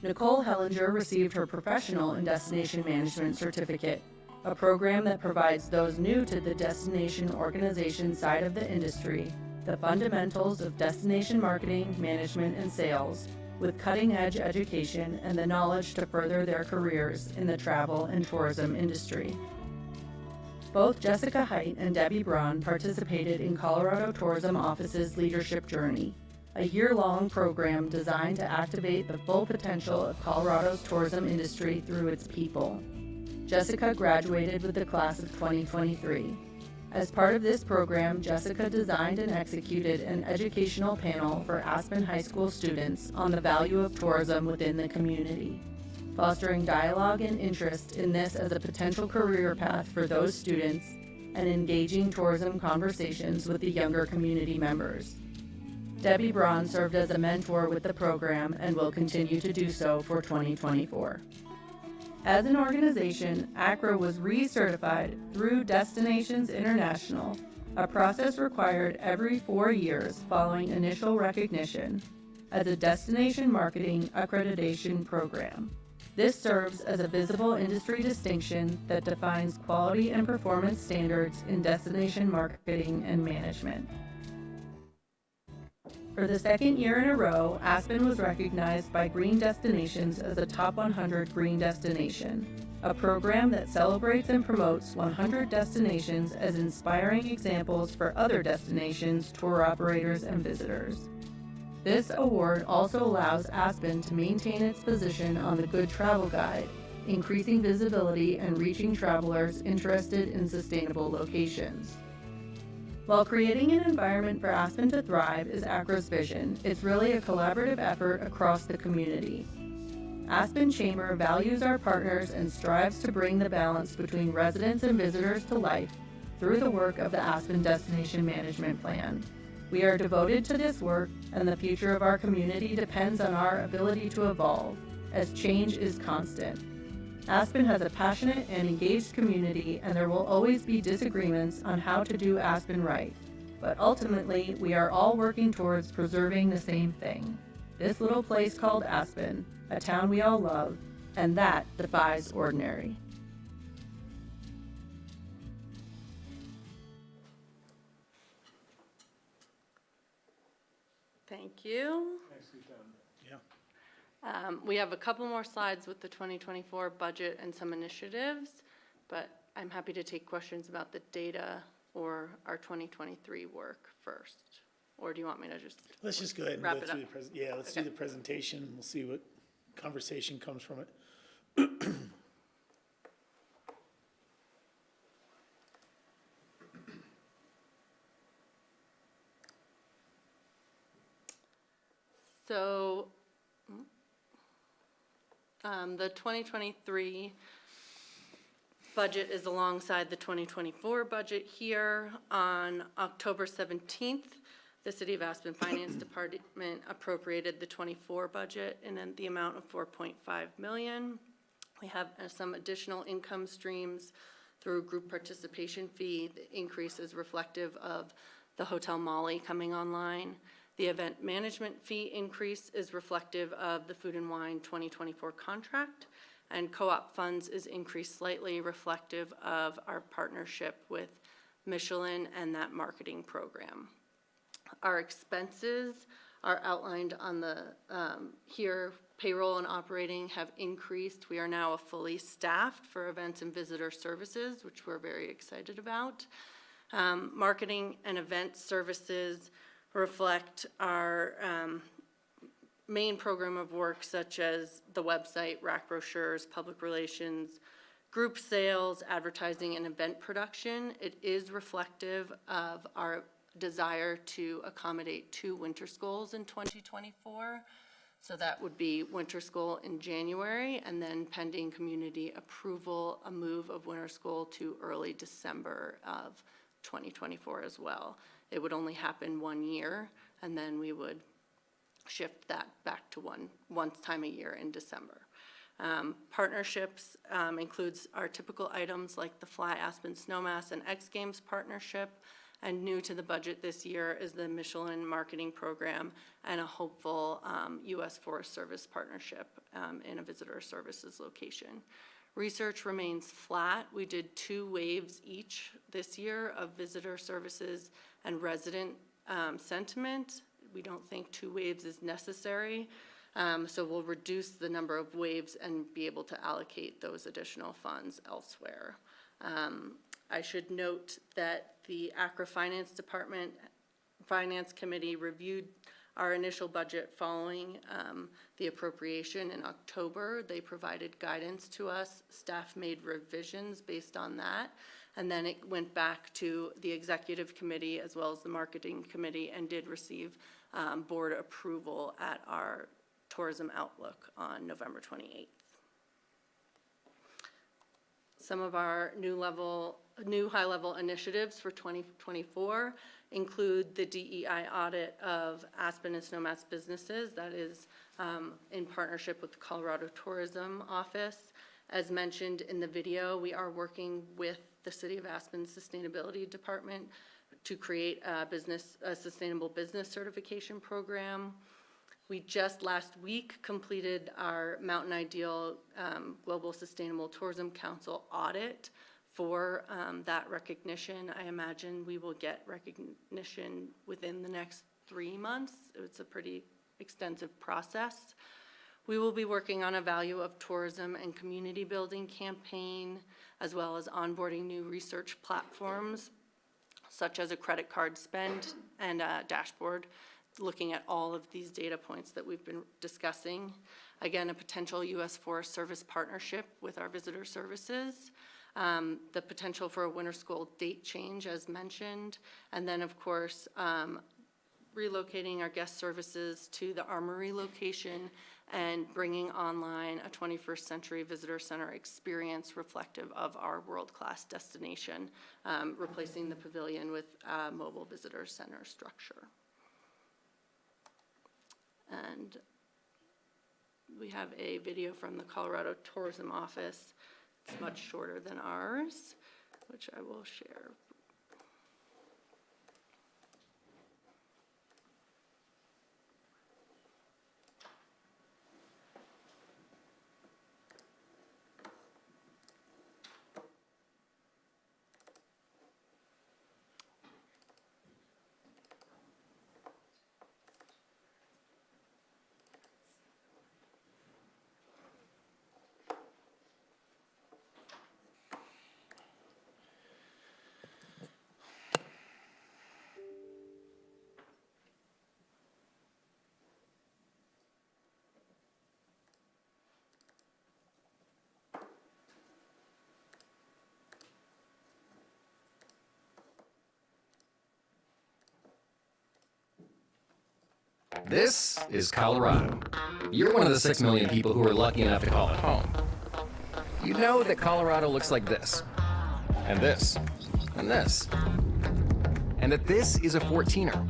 Nicole Hellinger received her Professional in Destination Management certificate, a program that provides those new to the destination organization side of the industry the fundamentals of destination marketing, management, and sales, with cutting-edge education and the knowledge to further their careers in the travel and tourism industry. Both Jessica Height and Debbie Braun participated in Colorado Tourism Office's Leadership Journey, a year-long program designed to activate the full potential of Colorado's tourism industry through its people. Jessica graduated with the class of 2023. As part of this program, Jessica designed and executed an educational panel for Aspen High School students on the value of tourism within the community, fostering dialogue and interest in this as a potential career path for those students and engaging tourism conversations with the younger community members. Debbie Braun served as a mentor with the program and will continue to do so for 2024. As an organization, ACRA was recertified through Destinations International, a process required every 4 years following initial recognition, as a destination marketing accreditation program. This serves as a visible industry distinction that defines quality and performance standards in destination marketing and management. For the second year in a row, Aspen was recognized by Green Destinations as a Top 100 Green Destination, a program that celebrates and promotes 100 destinations as inspiring examples for other destinations, tour operators, and visitors. This award also allows Aspen to maintain its position on the Good Travel Guide, increasing visibility and reaching travelers interested in sustainable locations. While creating an environment for Aspen to thrive is ACRA's vision, it's really a collaborative effort across the community. Aspen Chamber values our partners and strives to bring the balance between residents and visitors to life through the work of the Aspen Destination Management Plan. We are devoted to this work, and the future of our community depends on our ability to evolve, as change is constant. Aspen has a passionate and engaged community, and there will always be disagreements on how to do Aspen right. But ultimately, we are all working towards preserving the same thing. This little place called Aspen, a town we all love, and that defies ordinary. Thank you. Yeah. We have a couple more slides with the 2024 budget and some initiatives, but I'm happy to take questions about the data or our 2023 work first. Or do you want me to just? Let's just go ahead and wrap go it through up? let's do the presentation. We'll see what conversation comes from it. So, the 2023 budget is alongside the 2024 budget here. On October 17th, the City of Aspen Finance Department appropriated the 24 budget in the amount of $4.5 million. We have some additional income streams through group participation fee. The increase is reflective of the Hotel Molly coming online. The event management fee increase is reflective of the Food and Wine 2024 contract. And co-op funds is increased slightly, reflective of our partnership with Michelin and that marketing program. Our expenses are outlined on the, here, payroll and operating have increased. We are now fully staffed for events and visitor services, which we're very excited about. Marketing and event services reflect our main program of work, such as the website, rack brochures, public relations, group sales, advertising, and event production. It is reflective of our desire to accommodate 2 winter schools in 2024. So that would be winter school in January, and then pending community approval, a move of winter school to early December of 2024 as well. It would only happen 1 year, and then we would shift that back to one time a year in December. Partnerships includes our typical items like the Fly Aspen Snowmass and X Games partnership, and new to the budget this year is the Michelin marketing program and a hopeful U.S. Forest Service partnership in a visitor services location. Research remains flat. We did 2 waves each this year of visitor services and resident sentiment. We don't think 2 waves is necessary, so we'll reduce the number of waves and be able to allocate those additional funds elsewhere. I should note that the ACRA Finance Department Finance Committee reviewed our initial budget following the appropriation in October. They provided guidance to us. Staff made revisions based on that. And then it went back to the executive committee as well as the marketing committee and did receive board approval at our tourism outlook on November 28th. Some of our new high-level initiatives for 2024 include the DEI audit of Aspen and Snowmass businesses. That is in partnership with the Colorado Tourism Office. As mentioned in the video, we are working with the City of Aspen Sustainability Department to create a sustainable business certification program. We just last week completed our Mountain Ideal Global Sustainable Tourism Council audit for that recognition. I imagine we will get recognition within the next 3 months. It's a pretty extensive process. We will be working on a value of tourism and community building campaign, as well as onboarding new research platforms, such as a credit card spend and a dashboard, looking at all of these data points that we've been discussing. Again, a potential U.S. Forest Service partnership with our visitor services, the potential for a winter school date change as mentioned, and then of course, relocating our guest services to the Armory location and bringing online a 21st century visitor center experience reflective of our world-class destination, replacing the pavilion with a mobile visitor center structure. And we have a video from the Colorado Tourism Office. It's much shorter than ours, which I will share. This is Colorado. You're one of the 6 million people who are lucky enough to call it home. You know that Colorado looks like this, and this, and this. And that this is a 14er,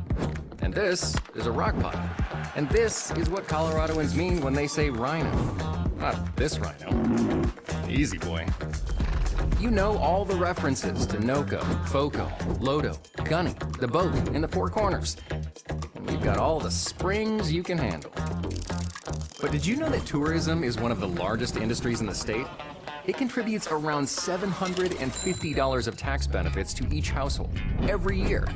and this is a rock pile. And this is what Coloradoans mean when they say rhino. Not this rhino. Easy, boy. You know all the references to NOCO, FOCO, LODO, Gunny, the boat, and the Four Corners. And we've got all the springs you can handle. But did you know that tourism is one of the largest industries in the state? It contributes around $750 of tax benefits to each household every year.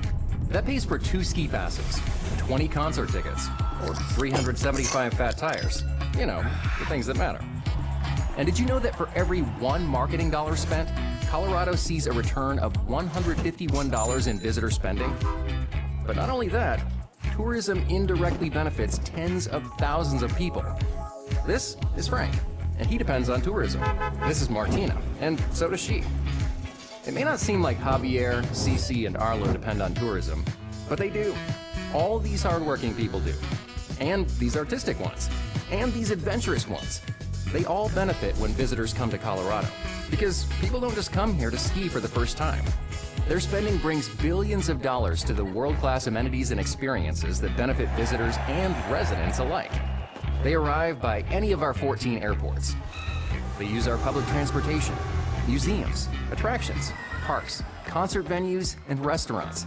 That pays for 2 ski passes, 20 concert tickets, or 375 fat tires. You know, the things that matter. And did you know that for every $1 marketing dollar spent, Colorado sees a return of $151 in visitor spending? But not only that, tourism indirectly benefits tens of thousands of people. This is Frank, and he depends on tourism. This is Martina, and so does she. It may not seem like Javier, Cece, and Arlo depend on tourism, but they do. All these hardworking people do. And these artistic ones. And these adventurous ones. They all benefit when visitors come to Colorado, because people don't just come here to ski for the first time. Their spending brings billions of dollars to the world-class amenities and experiences that benefit visitors and residents alike. They arrive by any of our 14 airports. They use our public transportation, museums, attractions, parks, concert venues, and restaurants.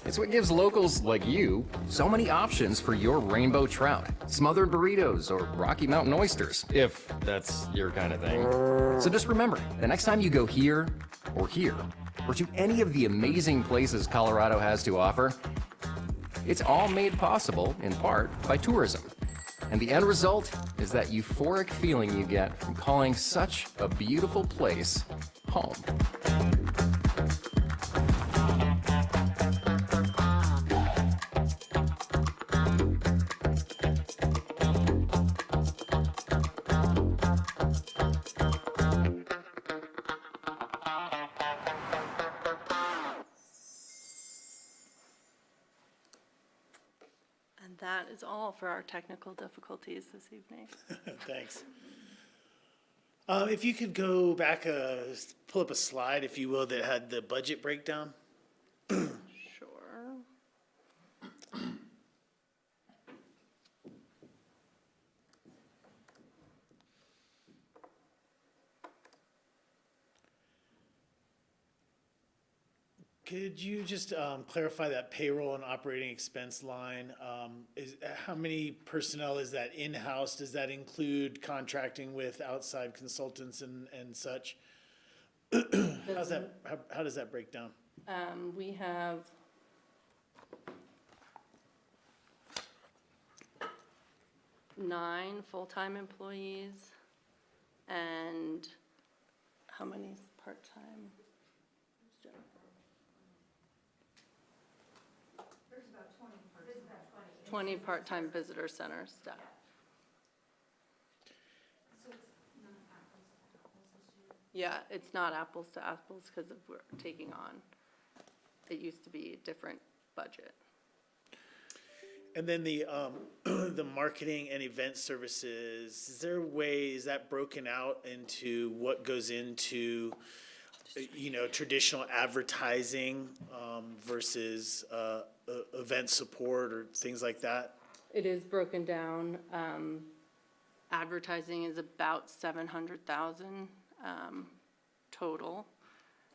It's what gives locals like you so many options for your rainbow trout, smothered burritos, or Rocky Mountain oysters, if that's your kind of thing. So just remember, the next time you go here, or to any of the amazing places Colorado has to offer, it's all made possible, in part, by tourism. And the end result is that euphoric feeling you get from calling such a beautiful place home. And that is all for our technical difficulties this evening. Thanks. If you could go back, pull up a slide, if you will, that had the budget breakdown. Sure. Could you just clarify that payroll and operating expense line? How many personnel is that in-house? Does that include contracting with outside consultants and such? How does that break down? We have nine full-time employees and how many is part-time? 20 part-time visitor center staff. Yeah, it's not apples to apples because we're taking on, it used to be a different budget. And then the marketing and event services, is there a way, is that broken out into what goes into, traditional advertising versus event support or things like that? It is broken down. Advertising is about 700,000 total.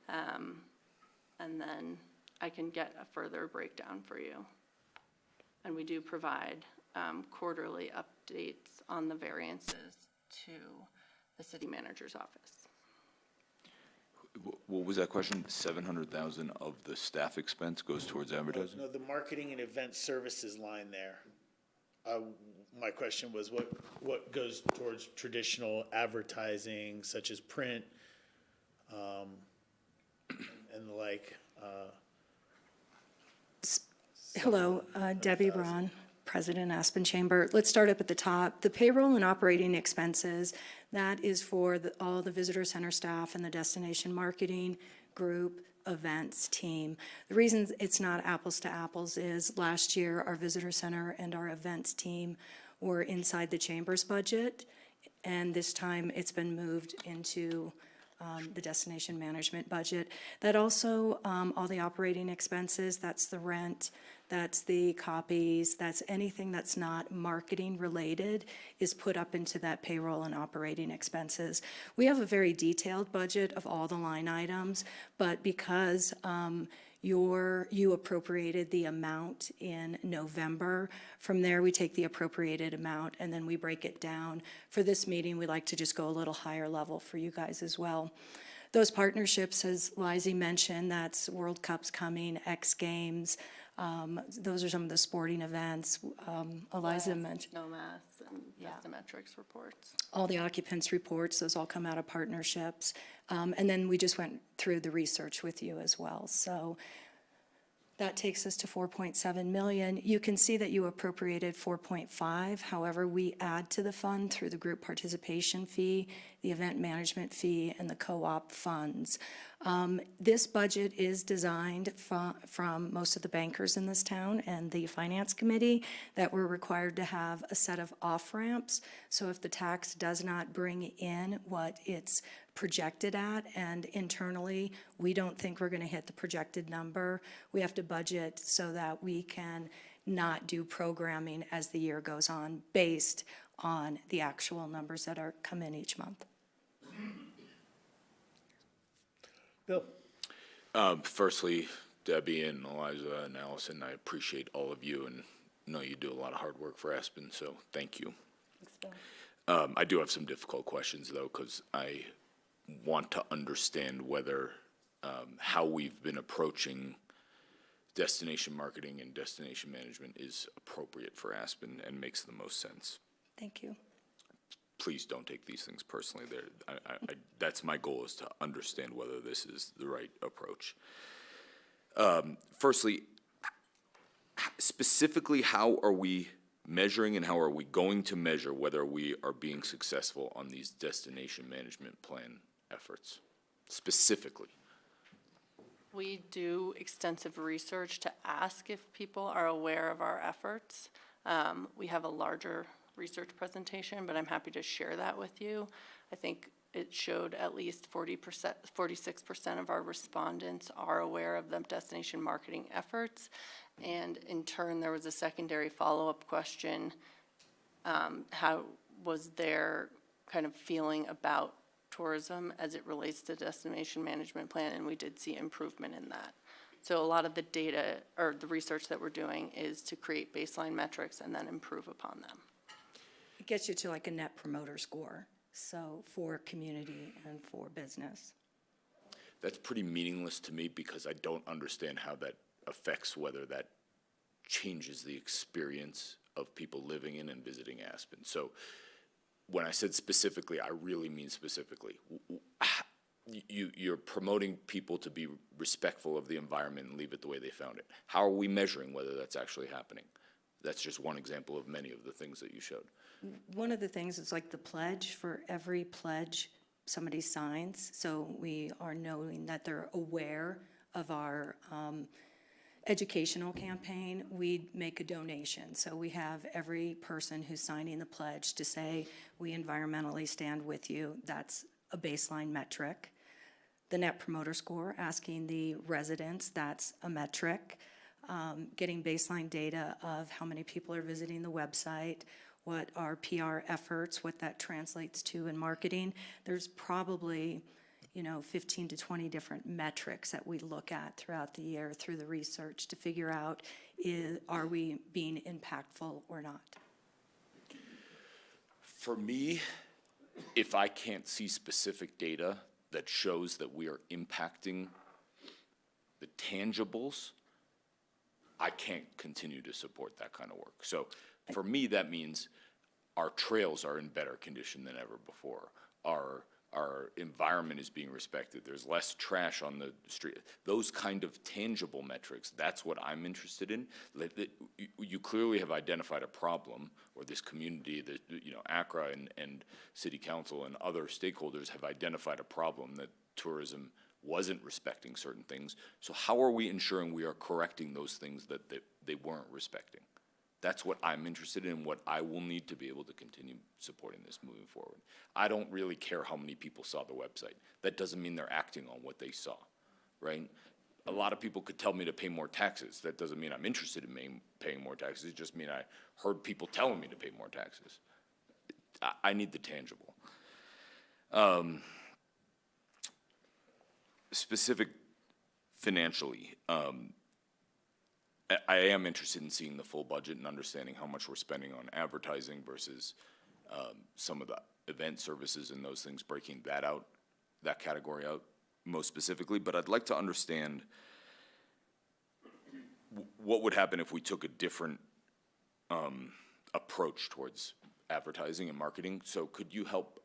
And then I can get a further breakdown for you. And we do provide quarterly updates on the variances to the city manager's office. What was that question? 700,000 of the staff expense goes towards advertising? No, the marketing and event services line there. My question was what goes towards traditional advertising such as print and the like. Hello, Debbie Braun, President, Aspen Chamber. Let's start up at the top. The payroll and operating expenses, that is for all the visitor center staff and the destination marketing group events team. The reason it's not apples to apples is last year our visitor center and our events team were inside the chamber's budget, and this time it's been moved into the destination management budget. That also, all the operating expenses, that's the rent, that's the copies, that's anything that's not marketing related is put up into that payroll and operating expenses. We have a very detailed budget of all the line items, but because you appropriated the amount in November. From there, we take the appropriated amount and then we break it down. For this meeting, we like to just go a little higher level for you guys as well. Those partnerships, as Liza mentioned, that's World Cup's coming, X Games. Those are some of the sporting events. Eliza mentioned. No mass and bathymetrics reports. All the occupants reports, those all come out of partnerships. And then we just went through the research with you as well. So that takes us to 4.7 million. You can see that you appropriated 4.5. However, we add to the fund through the group participation fee, the event management fee, and the co-op funds. This budget is designed from most of the bankers in this town and the finance committee that we're required to have a set of off-ramps. So if the tax does not bring in what it's projected at, and internally, we don't think we're gonna hit the projected number, we have to budget so that we can not do programming as the year goes on based on the actual numbers that come in each month. Bill? Firstly, Debbie and Eliza and Allison, I appreciate all of you and know you do a lot of hard work for Aspen, so thank you. I do have some difficult questions though, because I want to understand whether how we've been approaching destination marketing and destination management is appropriate for Aspen and makes the most sense. Thank you. Please don't take these things personally. That's my goal, is to understand whether this is the right approach. Firstly, specifically, how are we measuring and how are we going to measure whether we are being successful on these destination management plan efforts, specifically? We do extensive research to ask if people are aware of our efforts. We have a larger research presentation, but I'm happy to share that with you. I think it showed at least 46% of our respondents are aware of the destination marketing efforts. And in turn, there was a secondary follow-up question. How was their kind of feeling about tourism as it relates to destination management plan? And we did see improvement in that. So a lot of the data or the research that we're doing is to create baseline metrics and then improve upon them. It gets you to like a net promoter score, so for community and for business. That's pretty meaningless to me because I don't understand how that affects whether that changes the experience of people living in and visiting Aspen. So when I said specifically, I really mean specifically. You're promoting people to be respectful of the environment and leave it the way they found it. How are we measuring whether that's actually happening? That's just one example of many of the things that you showed. One of the things is like the pledge. For every pledge somebody signs, so we are knowing that they're aware of our educational campaign, we make a donation. So we have every person who's signing the pledge to say, we environmentally stand with you. That's a baseline metric. The Net Promoter Score, asking the residents, that's a metric. Getting baseline data of how many people are visiting the website, what are PR efforts, what that translates to in marketing. There's probably 15 to 20 different metrics that we look at throughout the year through the research to figure out, are we being impactful or not? For me, if I can't see specific data that shows that we are impacting the tangibles, I can't continue to support that kind of work. So for me, that means our trails are in better condition than ever before. Our environment is being respected. There's less trash on the street. Those kind of tangible metrics, that's what I'm interested in. You clearly have identified a problem, or this community, ACRA and City Council and other stakeholders have identified a problem that tourism wasn't respecting certain things. So how are we ensuring we are correcting those things that they weren't respecting? That's what I'm interested in, what I will need to be able to continue supporting this moving forward. I don't really care how many people saw the website. That doesn't mean they're acting on what they saw, right? a lot of people could tell me to pay more taxes. That doesn't mean I'm interested in paying more taxes. It just means I heard people telling me to pay more taxes. I need the tangible. Specific financially, I am interested in seeing the full budget and understanding how much we're spending on advertising versus some of the event services and those things, breaking that out, that category out most specifically. But I'd like to understand what would happen if we took a different approach towards advertising and marketing. So could you help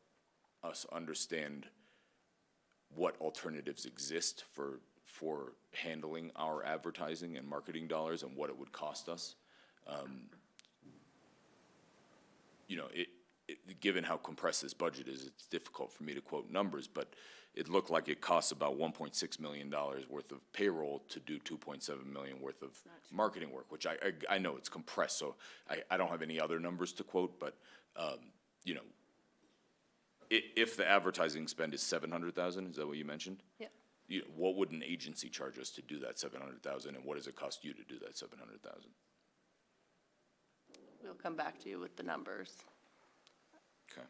us understand what alternatives exist for handling our advertising and marketing dollars and what it would cost us? You know, given how compressed this budget is, it's difficult for me to quote numbers, but it looked like it costs about $1.6 million worth of payroll to do $2.7 million worth of marketing work, which I know it's compressed, so I don't have any other numbers to quote, but, you know, if the advertising spend is $700,000, is that what you mentioned? Yeah. What would an agency charge us to do that $700,000, and what does it cost you to do that $700,000? We'll come back to you with the numbers. Okay.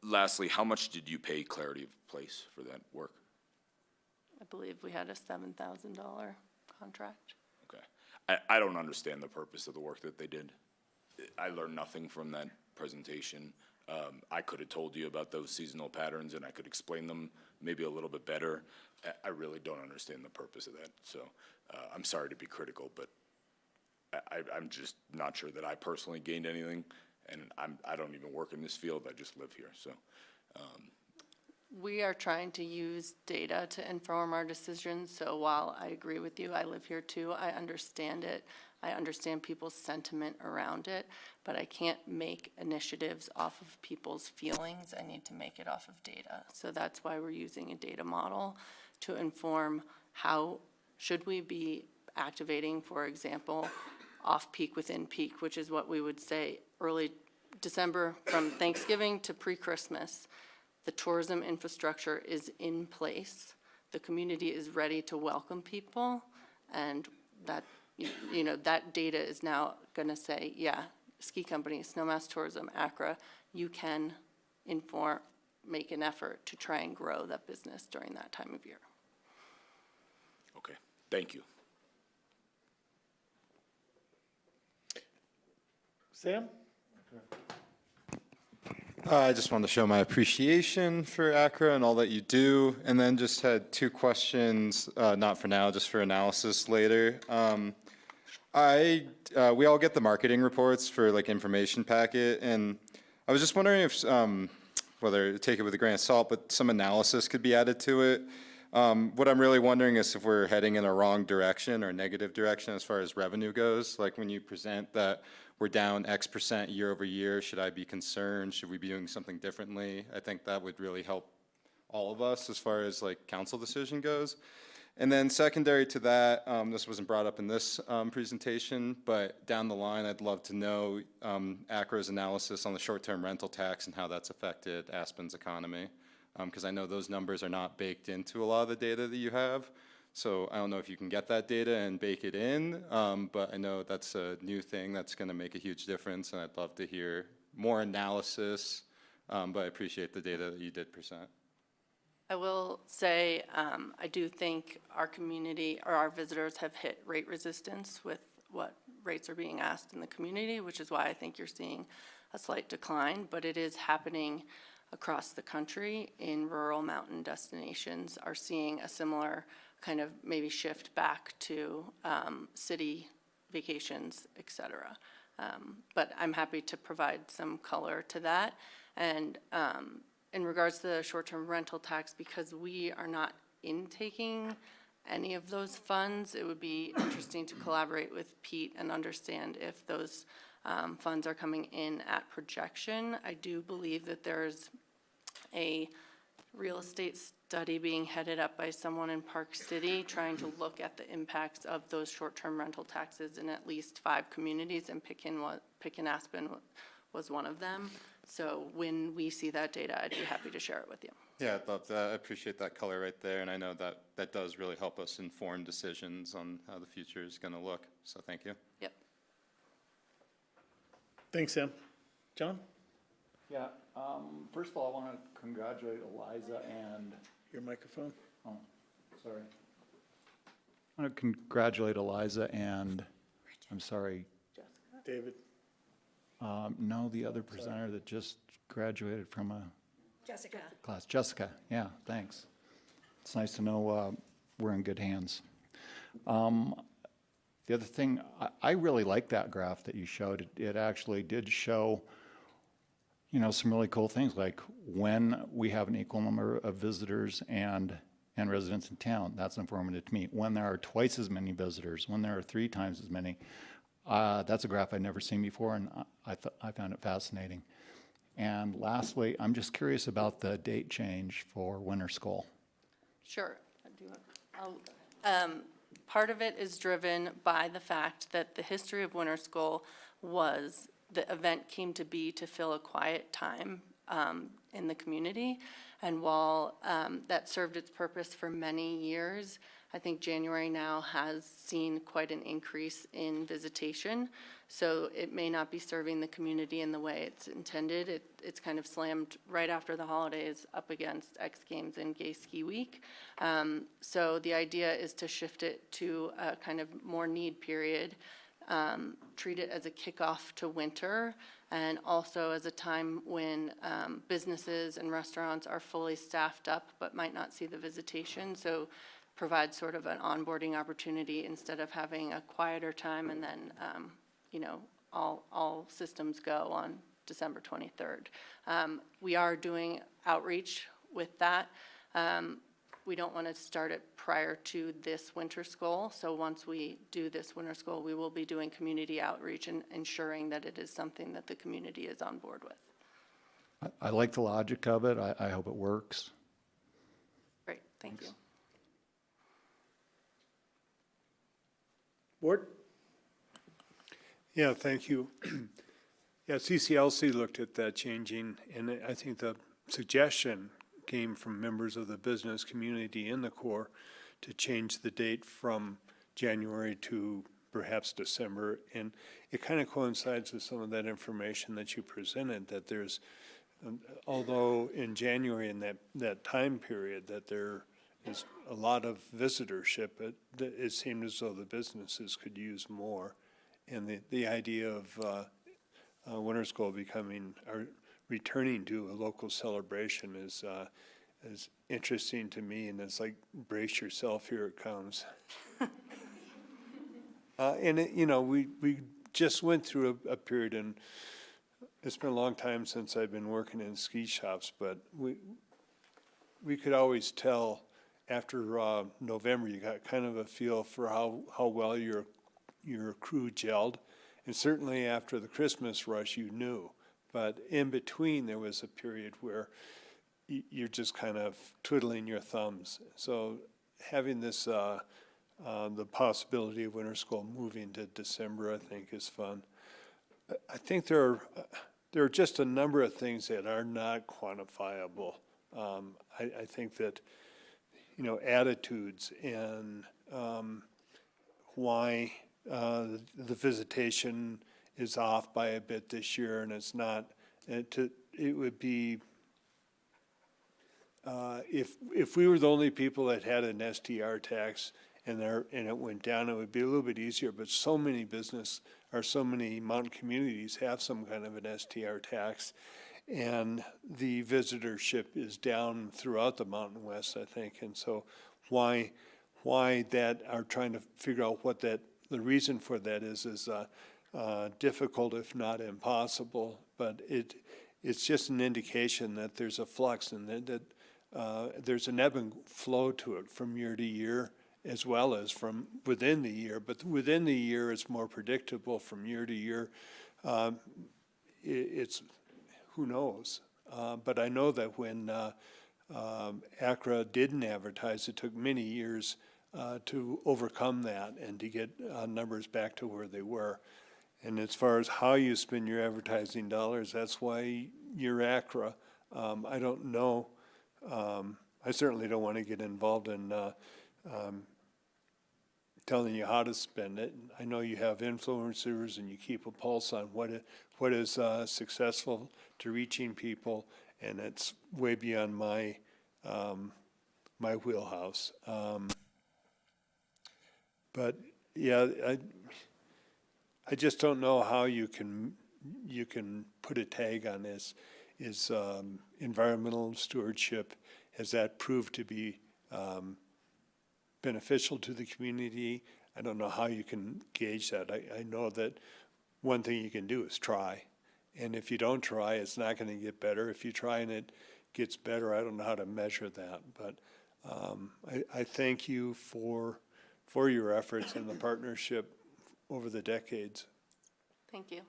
Lastly, how much did you pay Clarity of Place for that work? I believe we had a $7,000 contract. Okay. I don't understand the purpose of the work that they did. I learned nothing from that presentation. I could have told you about those seasonal patterns and I could explain them maybe a little bit better. I really don't understand the purpose of that. So I'm sorry to be critical, but I'm just not sure that I personally gained anything. And I don't even work in this field. I just live here. So We are trying to use data to inform our decisions. So while I agree with you, I live here too, I understand it. I understand people's sentiment around it, but I can't make initiatives off of people's feelings. I need to make it off of data. So that's why we're using a data model to inform how should we be activating, for example, off-peak within peak, which is what we would say early December from Thanksgiving to pre-Christmas. The tourism infrastructure is in place. The community is ready to welcome people, and that, you know, that data is now going to say, yeah, ski company, Snowmass Tourism, ACRA, you can make an effort to try and grow that business during that time of year. okay, thank you. Sam? I just wanted to show my appreciation for ACRA and all that you do, and then just had two questions, not for now, just for analysis later. We all get the marketing reports for like information packet, and I was just wondering if, whether to take it with a grain of salt, but some analysis could be added to it. What I'm really wondering is if we're heading in a wrong direction or negative direction as far as revenue goes. Like when you present that we're down X% year over year, should I be concerned? Should we be doing something differently? I think that would really help all of us as far as like council decision goes. And then secondary to that, this wasn't brought up in this presentation, but down the line, I'd love to know ACRA's analysis on the short-term rental tax and how that's affected Aspen's economy. Because I know those numbers are not baked into a lot of the data that you have. So I don't know if you can get that data and bake it in, but I know that's a new thing that's going to make a huge difference, and I'd love to hear more analysis, but I appreciate the data that you did present. I will say, I do think our community or our visitors have hit rate resistance with what rates are being asked in the community, which is why I think you're seeing a slight decline, but it is happening across the country. In rural mountain destinations are seeing a similar kind of maybe shift back to city vacations, et cetera. But I'm happy to provide some color to that. And in regards to the short-term rental tax, because we are not intaking any of those funds, it would be interesting to collaborate with Pete and understand if those funds are coming in at projection. I do believe that there's a real estate study being headed up by someone in Park City trying to look at the impacts of those short-term rental taxes in at least 5 communities, and Pick and Aspen was one of them. So when we see that data, I'd be happy to share it with you. Yeah, I'd love that. I appreciate that color right there, and I know that that does really help us inform decisions on how the future is going to look. So thank you. Yep. Thanks, Sam. John? Yeah, first of all, I want to congratulate Eliza and, Your microphone? oh, sorry. I want to congratulate Eliza and, I'm sorry, David? no, the other presenter that just graduated from a Jessica. class. Jessica, yeah, thanks. It's nice to know we're in good hands. The other thing, I really like that graph that you showed. It actually did show, you know, some really cool things, like when we have an equal number of visitors and residents in town. That's informative to me. When there are twice as many visitors, when there are 3 times as many, that's a graph I'd never seen before, and I found it fascinating. And lastly, I'm just curious about the date change for winter school. Sure. Part of it is driven by the fact that the history of winter school was the event came to be to fill a quiet time in the community. And while that served its purpose for many years, I think January now has seen quite an increase in visitation. So it may not be serving the community in the way it's intended. It's kind of slammed right after the holidays up against X Games and Gay Ski Week. So the idea is to shift it to a kind of more need period, treat it as a kickoff to winter, and also as a time when businesses and restaurants are fully staffed up but might not see the visitation. So provide sort of an onboarding opportunity instead of having a quieter time and then, you know, all systems go on December 23rd. We are doing outreach with that. We don't want to start it prior to this winter school. So once we do this winter school, we will be doing community outreach and ensuring that it is something that the community is on board with. I like the logic of it. I hope it works. Great, thank you. Ward? Yeah, thank you. Yeah, CCLC looked at that changing, and I think the suggestion came from members of the business community in the core to change the date from January to perhaps December. And it kind of coincides with some of that information that you presented, that there's, although in January in that time period that there is a lot of visitorship, it seemed as though the businesses could use more. And the idea of winter school becoming, or returning to a local celebration is interesting to me, and it's like, brace yourself, here it comes. And it, you know, we just went through a period, and it's been a long time since I've been working in ski shops, but we could always tell after November, you got kind of a feel for how well your crew gelled. And certainly after the Christmas rush, you knew. But in between, there was a period where you're just kind of twiddling your thumbs. So having this, the possibility of winter school moving to December, I think is fun. I think there are just a number of things that are not quantifiable. I think that, you know, attitudes and why the visitation is off by a bit this year, and it's not. It would be if we were the only people that had an STR tax and it went down, it would be a little bit easier. But so many so many mountain communities have some kind of an STR tax, and the visitorship is down throughout the Mountain West, I think. And so why that are trying to figure out what the reason for that is difficult, if not impossible. But it's just an indication that there's a flux, and that there's an ebb and flow to it from year to year, as well as from within the year. But within the year, it's more predictable. From year to year, it's who knows. But I know that when ACRA didn't advertise, it took many years to overcome that and to get numbers back to where they were. And as far as how you spend your advertising dollars, that's why you're ACRA. I don't know, I certainly don't want to get involved in telling you how to spend it. I know you have influencers and you keep a pulse on what is successful to reaching people, and it's way beyond my my wheelhouse. But yeah, I just don't know how you can put a tag on this. Is environmental stewardship, has that proved to be beneficial to the community? I don't know how you can gauge that. I know that one thing you can do is try. And if you don't try, it's not going to get better. If you try and it gets better, I don't know how to measure that. But I thank you for your efforts and the partnership over the decades. Thank you.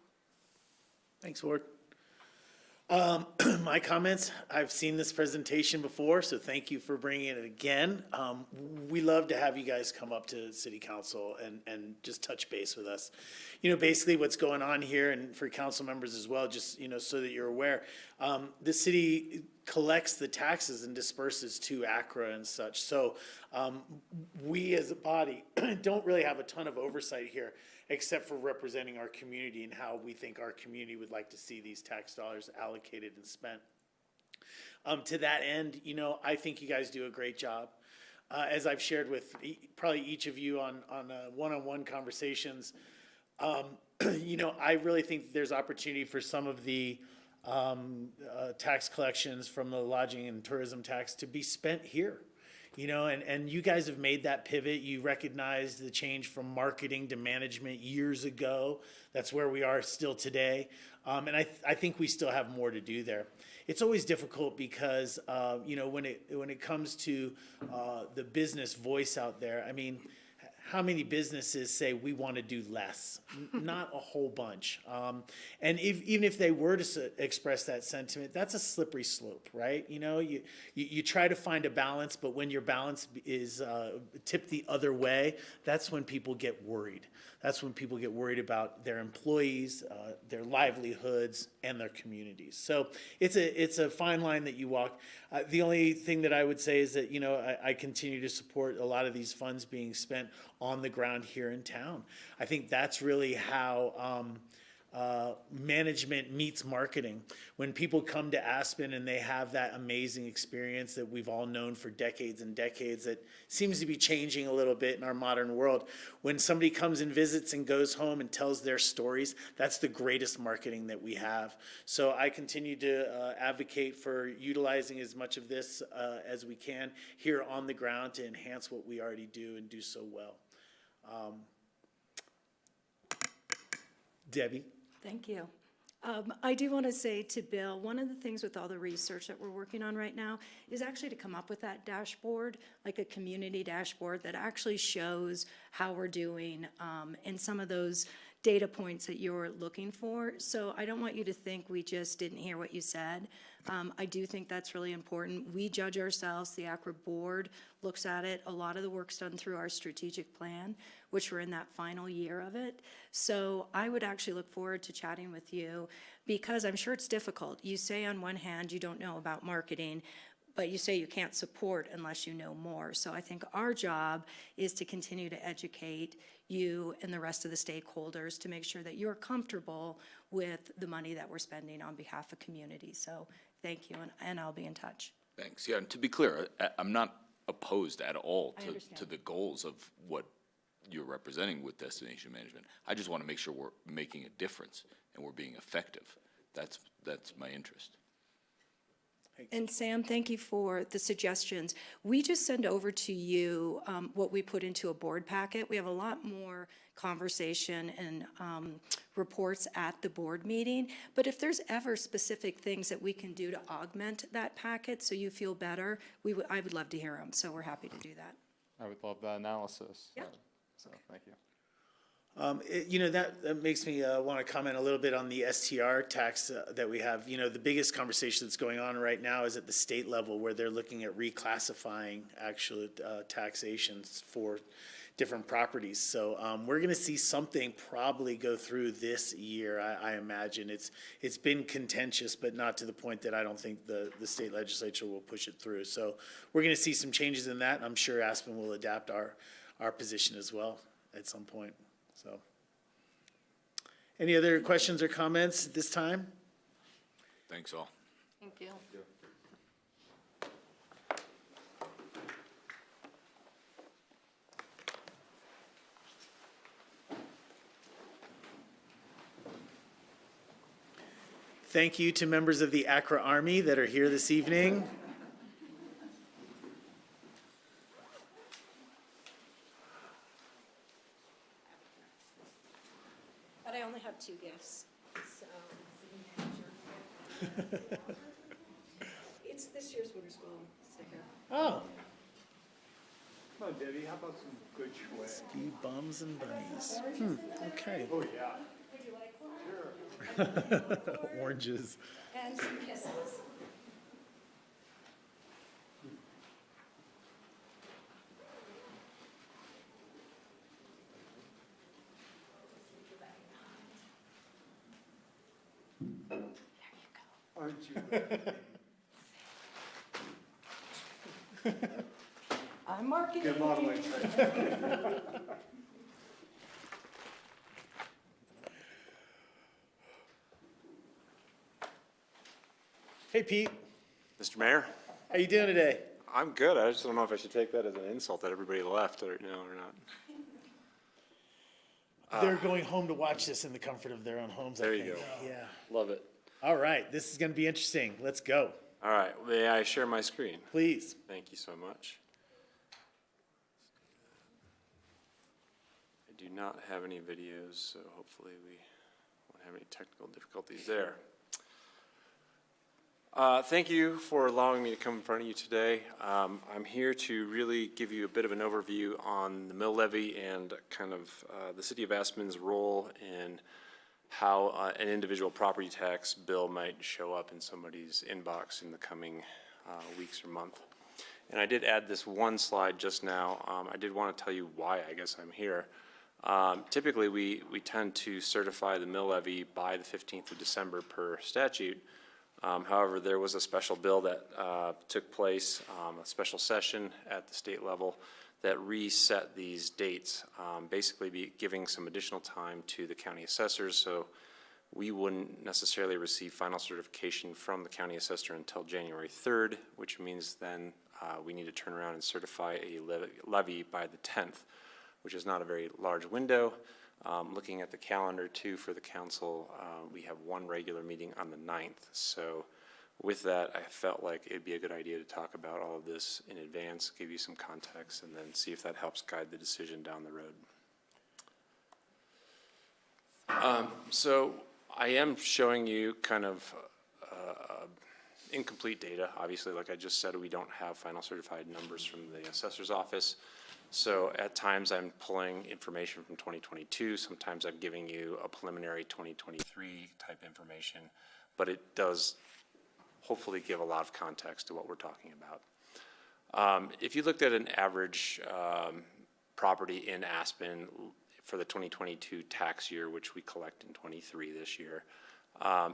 Thanks, Ward. My comments, I've seen this presentation before, so thank you for bringing it again. We love to have you guys come up to city council and just touch base with us. You know, basically what's going on here, and for council members as well, just, you know, so that you're aware, the city collects the taxes and disperses to ACRA and such. So we as a body don't really have a ton of oversight here, except for representing our community and how we think our community would like to see these tax dollars allocated and spent. To that end, you know, I think you guys do a great job. As I've shared with probably each of you on one-on-one conversations, you know, I really think there's opportunity for some of the tax collections from the lodging and tourism tax to be spent here. You know, and you guys have made that pivot. You recognized the change from marketing to management years ago. That's where we are still today. And I think we still have more to do there. It's always difficult because, you know, when it comes to the business voice out there, I mean, how many businesses say we want to do less? Not a whole bunch. And even if they were to express that sentiment, that's a slippery slope, right? You know, you try to find a balance, but when your balance is tipped the other way, that's when people get worried. That's when people get worried about their employees, their livelihoods, and their communities. So it's a fine line that you walk. The only thing that I would say is that, you know, I continue to support a lot of these funds being spent on the ground here in town. I think that's really how management meets marketing. When people come to Aspen and they have that amazing experience that we've all known for decades and decades, that seems to be changing a little bit in our modern world. When somebody comes and visits and goes home and tells their stories, that's the greatest marketing that we have. So I continue to advocate for utilizing as much of this as we can here on the ground to enhance what we already do and do so well. Debbie? Thank you. I do want to say to Bill, one of the things with all the research that we're working on right now is actually to come up with that dashboard, like a community dashboard that actually shows how we're doing and some of those data points that you're looking for. So I don't want you to think we just didn't hear what you said. I do think that's really important. We judge ourselves, the ACRA board looks at it. A lot of the work's done through our strategic plan, which we're in that final year of it. So I would actually look forward to chatting with you because I'm sure it's difficult. You say on one hand you don't know about marketing, but you say you can't support unless you know more. So I think our job is to continue to educate you and the rest of the stakeholders to make sure that you're comfortable with the money that we're spending on behalf of communities. So thank you, and I'll be in touch. Thanks. Yeah, and to be clear, I'm not opposed at all to the goals of what you're representing with destination management. I just want to make sure we're making a difference and we're being effective. That's my interest. And Sam, thank you for the suggestions. We just send over to you what we put into a board packet. We have a lot more conversation and reports at the board meeting. But if there's ever specific things that we can do to augment that packet so you feel better, I would love to hear them. So we're happy to do that. I would love that analysis. Yeah. So thank you. You know, that makes me want to comment a little bit on the STR tax that we have. You know, the biggest conversation that's going on right now is at the state level where they're looking at reclassifying actual taxations for different properties. So we're going to see something probably go through this year. I imagine it's been contentious, but not to the point that I don't think the state legislature will push it through. So we're going to see some changes in that. I'm sure Aspen will adapt our position as well at some point. So, any other questions or comments at this time? Thanks all. Thank you. Thank you to members of the ACRA Army that are here this evening. But I only have 2 gifts, so. It's this year's winter school sticker. Oh, Come on, Debbie, how about some good swag? ski bums and bunnies. Okay. Oh, yeah. Oranges. And some kisses. Aren't you? I'm marking. Get modeling. Hey, Pete. Mr. Mayor, How you doing today? I'm good. I just don't know if I should take that as an insult that everybody left or no or not. They're going home to watch this in the comfort of their own homes, I There think. you go. Yeah. Love it. All right, this is going to be interesting. Let's go. All right, may I share my screen? Please. Thank you so much. I do not have any videos, so hopefully we won't have any technical difficulties there. Thank you for allowing me to come in front of you today. I'm here to really give you a bit of an overview on the mill levy and kind of the city of Aspen's role in how an individual property tax bill might show up in somebody's inbox in the coming weeks or month. And I did add this one slide just now. I did want to tell you why I guess I'm here. Typically, we tend to certify the mill levy by the 15th of December per statute. However, there was a special bill that took place, a special session at the state level that reset these dates, basically giving some additional time to the county assessors, so we wouldn't necessarily receive final certification from the county assessor until January 3rd, which means then we need to turn around and certify a levy by the 10th, which is not a very large window. Looking at the calendar too for the council, we have one regular meeting on the 9th. So with that, I felt like it'd be a good idea to talk about all of this in advance, give you some context, and then see if that helps guide the decision down the road. So I am showing you kind of incomplete data. Obviously, like I just said, we don't have final certified numbers from the assessor's office. So at times I'm pulling information from 2022, sometimes I'm giving you a preliminary 2023 type information, but it does hopefully give a lot of context to what we're talking about. If you looked at an average property in Aspen for the 2022 tax year, which we collect in 23 this year,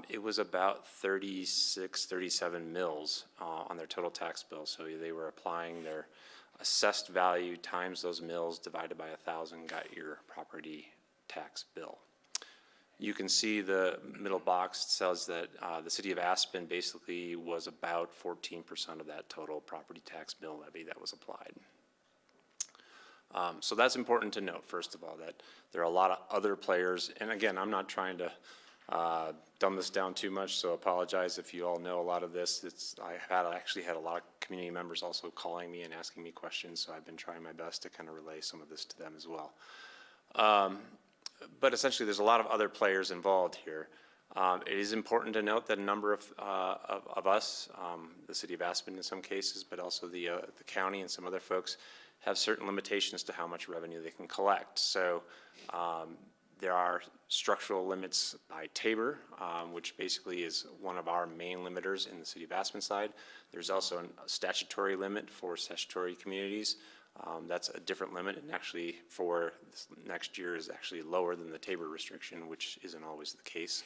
it was about 36, 37 mills on their total tax bill. So they were applying their assessed value times those mills divided by 1,000 got your property tax bill. You can see the middle box says that the city of Aspen basically was about 14% of that total property tax bill levy that was applied. So that's important to note, first of all, that there are a lot of other players, and again, I'm not trying to dumb this down too much, so apologize if you all know a lot of this. I actually had a lot of community members also calling me and asking me questions, so I've been trying my best to kind of relay some of this to them as well. But essentially, there's a lot of other players involved here. It is important to note that a number of us, the city of Aspen in some cases, but also the county and some other folks, have certain limitations to how much revenue they can collect. So there are structural limits by Tabor, which basically is one of our main limiters in the city of Aspen side. There's also a statutory limit for statutory communities. That's a different limit, and actually for this next year is actually lower than the Tabor restriction, which isn't always the case.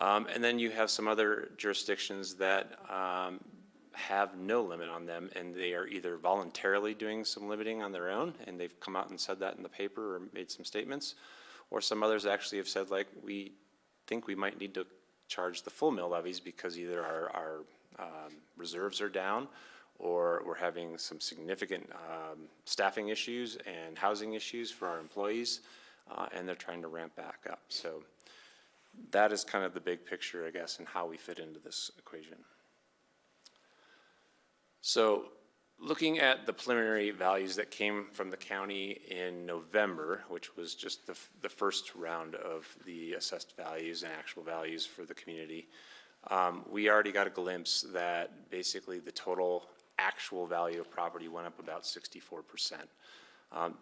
And then you have some other jurisdictions that have no limit on them, and they are either voluntarily doing some limiting on their own, and they've come out and said that in the paper or made some statements, or some others actually have said, like, we think we might need to charge the full mill levies because either our reserves are down, or we're having some significant staffing issues and housing issues for our employees, and they're trying to ramp back up. So that is kind of the big picture, I guess, and how we fit into this equation. So looking at the preliminary values that came from the county in November, which was just the first round of the assessed values and actual values for the community, we already got a glimpse that basically the total actual value of property went up about 64%.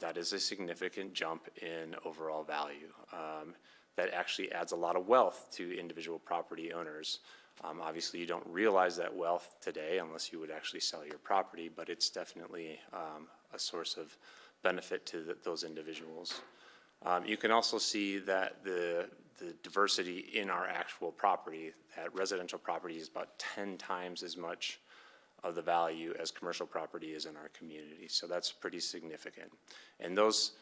That is a significant jump in overall value. That actually adds a lot of wealth to individual property owners. Obviously, you don't realize that wealth today unless you would actually sell your property, but it's definitely a source of benefit to those individuals. You can also see that the diversity in our actual property, that residential property is about 10 times as much of the value as commercial property is in our community. So that's pretty significant. And those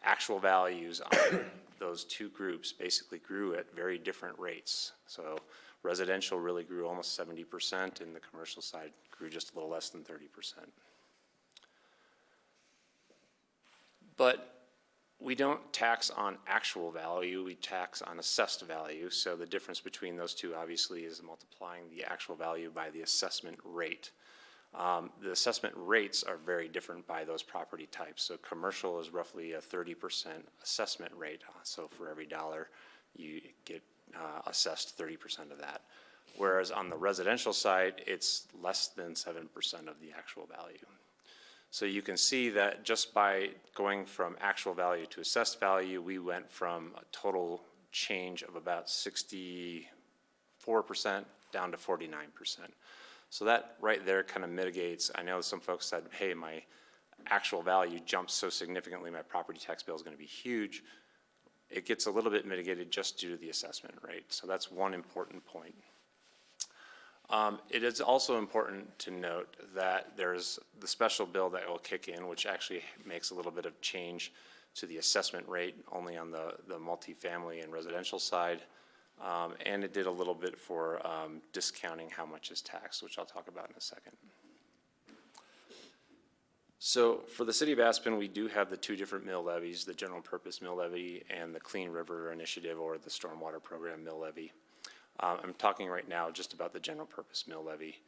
actual values on those two groups basically grew at very different rates. So residential really grew almost 70%, and the commercial side grew just a little less than 30%. But we don't tax on actual value, we tax on assessed value. So the difference between those two obviously is multiplying the actual value by the assessment rate. The assessment rates are very different by those property types. So commercial is roughly a 30% assessment rate. So for every dollar, you get assessed 30% of that. Whereas on the residential side, it's less than 7% of the actual value. So you can see that just by going from actual value to assessed value, we went from a total change of about 64% down to 49%. So that right there kind of mitigates. I know some folks said, hey, my actual value jumps so significantly, my property tax bill is going to be huge. It gets a little bit mitigated just due to the assessment rate. So that's one important point. It is also important to note that there's the special bill that will kick in, which actually makes a little bit of change to the assessment rate only on the multifamily and residential side. And it did a little bit for discounting how much is taxed, which I'll talk about in a second. So for the city of Aspen, we do have the two different mill levies, the general purpose mill levy and the Clean River Initiative or the Stormwater Program mill levy. I'm talking right now just about the general purpose mill levy.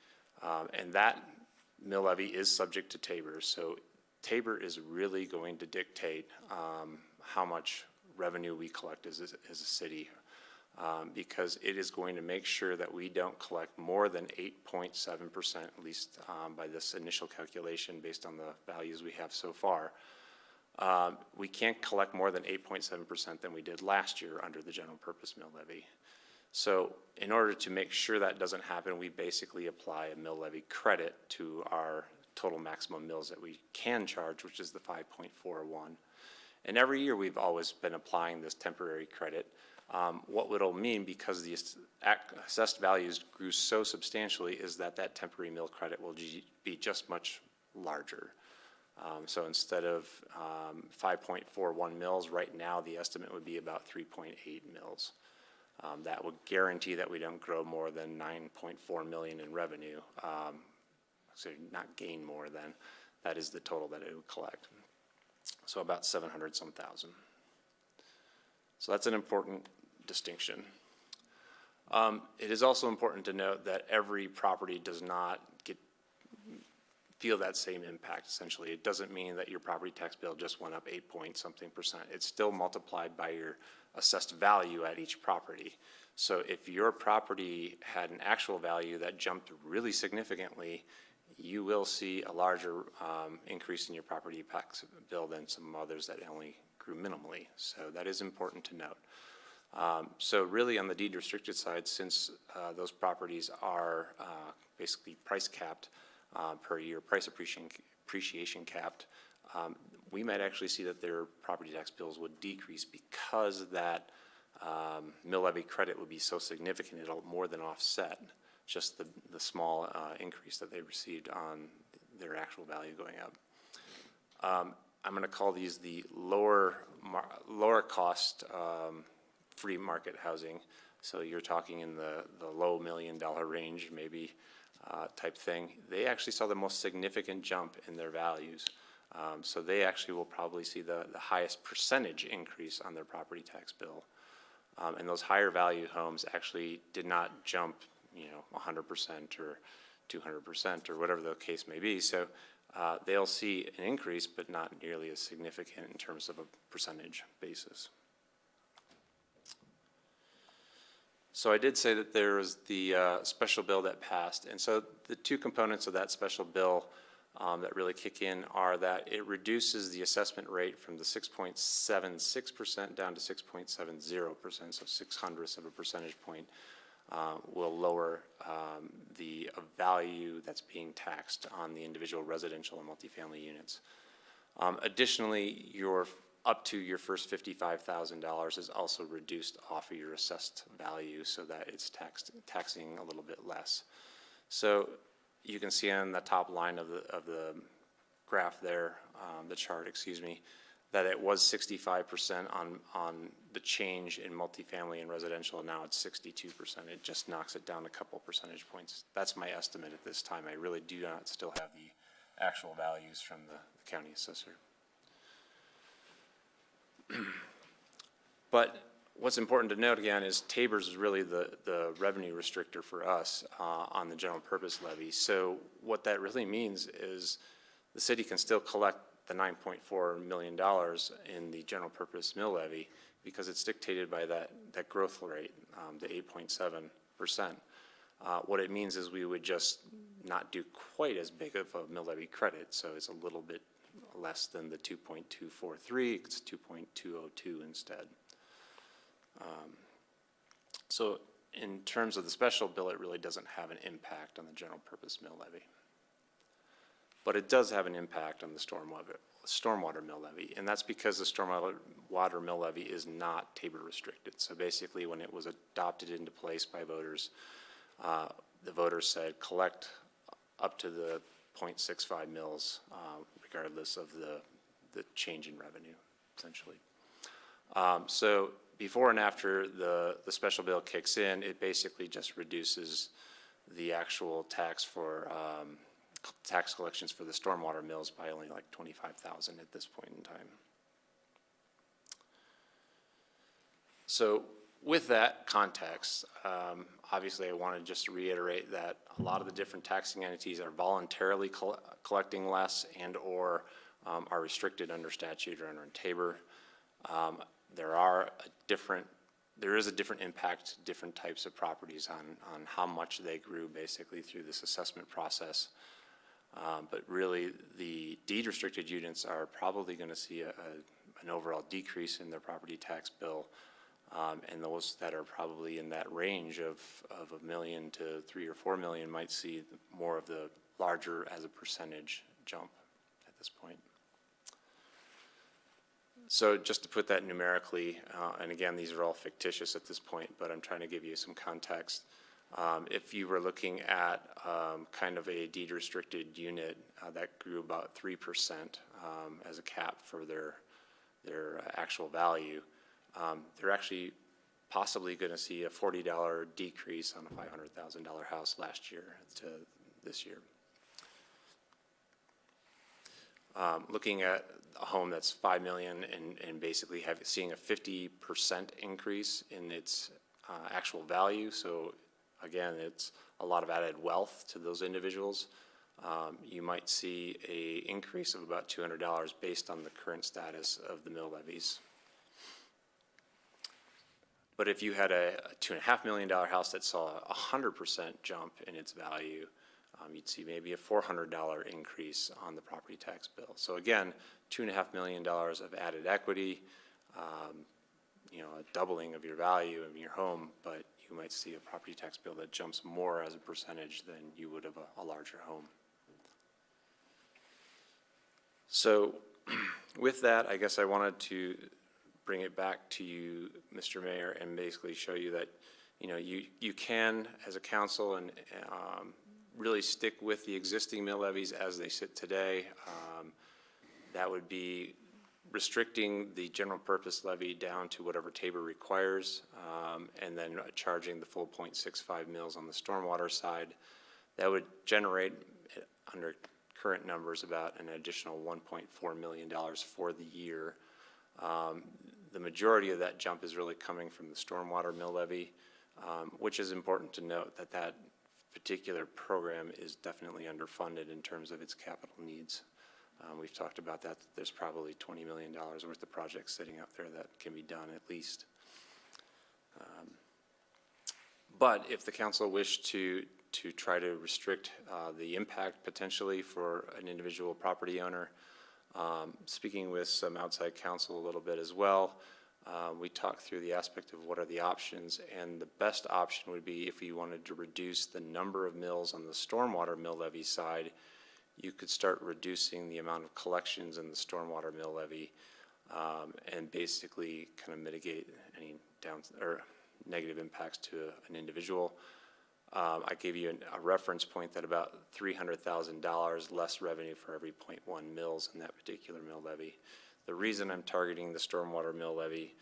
And that mill levy is subject to Tabor. So Tabor is really going to dictate how much revenue we collect as a city. Because it is going to make sure that we don't collect more than 8.7%, at least by this initial calculation based on the values we have so far. We can't collect more than 8.7% than we did last year under the general purpose mill levy. So in order to make sure that doesn't happen, we basically apply a mill levy credit to our total maximum mills that we can charge, which is the 5.41. And every year we've always been applying this temporary credit. What it'll mean, because the assessed values grew so substantially, is that temporary mill credit will be just much larger. So instead of 5.41 mils, right now the estimate would be about 3.8 mils. That would guarantee that we don't grow more than 9.4 million in revenue. So not gain more than, that is the total that it would collect. So about 700 some thousand. So that's an important distinction. It is also important to note that every property does not feel that same impact, essentially. It doesn't mean that your property tax bill just went up 8-point-something%. It's still multiplied by your assessed value at each property. So if your property had an actual value that jumped really significantly, you will see a larger increase in your property tax bill than some others that only grew minimally. So that is important to note. So really on the deed restricted side, since those properties are basically price capped per year, price appreciation capped, we might actually see that their property tax bills would decrease because that mill levy credit would be so significant, it'll more than offset just the small increase that they received on their actual value going up. I'm going to call these the lower cost free market housing. So you're talking in the low $1 million range, maybe type thing. They actually saw the most significant jump in their values. So they actually will probably see the highest percentage increase on their property tax bill. And those higher value homes actually did not jump, 100% or 200% or whatever the case may be. So they'll see an increase, but not nearly as significant in terms of a percentage basis. So I did say that there was the special bill that passed. And so the two components of that special bill that really kick in are that it reduces the assessment rate from the 6.76% down to 6.70%, so 0.06 of a percentage point will lower the value that's being taxed on the individual residential and multifamily units. Additionally, up to your first $55,000 is also reduced off of your assessed value so that it's taxing a little bit less. So you can see on the top line of the graph there, the chart, excuse me, that it was 65% on the change in multifamily and residential. Now it's 62%. It just knocks it down a couple percentage points. That's my estimate at this time. I really do not still have the actual values from the county assessor. But what's important to note again is Tabor's is really the revenue restrictor for us on the general purpose levy. So what that really means is the city can still collect the $9.4 million in the general purpose mill levy because it's dictated by that growth rate, the 8.7%. What it means is we would just not do quite as big of a mill levy credit, so it's a little bit less than the 2.243, it's 2.202 instead. So in terms of the special bill, it really doesn't have an impact on the general purpose mill levy. But it does have an impact on the stormwater mill levy, and that's because the stormwater mill levy is not Tabor restricted. So basically when it was adopted into place by voters, the voters said collect up to the 0.65 mils, regardless of the change in revenue, essentially. So before and after the special bill kicks in, it basically just reduces the actual tax for tax collections for the stormwater mills by only like $25,000 at this point in time. So with that context, obviously I wanted just to reiterate that a lot of the different taxing entities are voluntarily collecting less and or are restricted under statute or under Tabor. There is a different impact to different types of properties on how much they grew basically through this assessment process. But really the deed restricted units are probably going to see an overall decrease in their property tax bill. And those that are probably in that range of $1 million to $3 or $4 million might see more of the larger as a percentage jump at this point. So just to put that numerically, and again, these are all fictitious at this point, but I'm trying to give you some context. If you were looking at kind of a deed restricted unit that grew about 3% as a cap for their actual value, they're actually possibly going to see a $40 decrease on a $500,000 house last year to this year. Looking at a home that's $5 million and basically seeing a 50% increase in its actual value. So again, it's a lot of added wealth to those individuals. You might see an increase of about $200 based on the current status of the mill levies. But if you had a $2.5 million house that saw a 100% jump in its value, you'd see maybe a $400 increase on the property tax bill. So again, $2.5 million of added equity, a doubling of your value of your home, but you might see a property tax bill that jumps more as a percentage than you would of a larger home. So with that, I guess I wanted to bring it back to you, Mr. Mayor, and basically show you that, you know, you can, as a council, and really stick with the existing mill levies as they sit today. That would be restricting the general purpose levy down to whatever Tabor requires, and then charging the full 0.65 mils on the stormwater side. That would generate, under current numbers, about an additional $1.4 million for the year. The majority of that jump is really coming from the stormwater mill levy, which is important to note that that particular program is definitely underfunded in terms of its capital needs. We've talked about that. There's probably $20 million worth of projects sitting out there that can be done at least. But if the council wished to try to restrict the impact potentially for an individual property owner, speaking with some outside counsel a little bit as well, we talked through the aspect of what are the options, and the best option would be if you wanted to reduce the number of mills on the stormwater mill levy side, you could start reducing the amount of collections in the stormwater mill levy, and basically kind of mitigate any negative impacts to an individual. I gave you a reference point that about $300,000 less revenue for every 0.1 mils in that particular mill levy. The reason I'm targeting the stormwater mill levy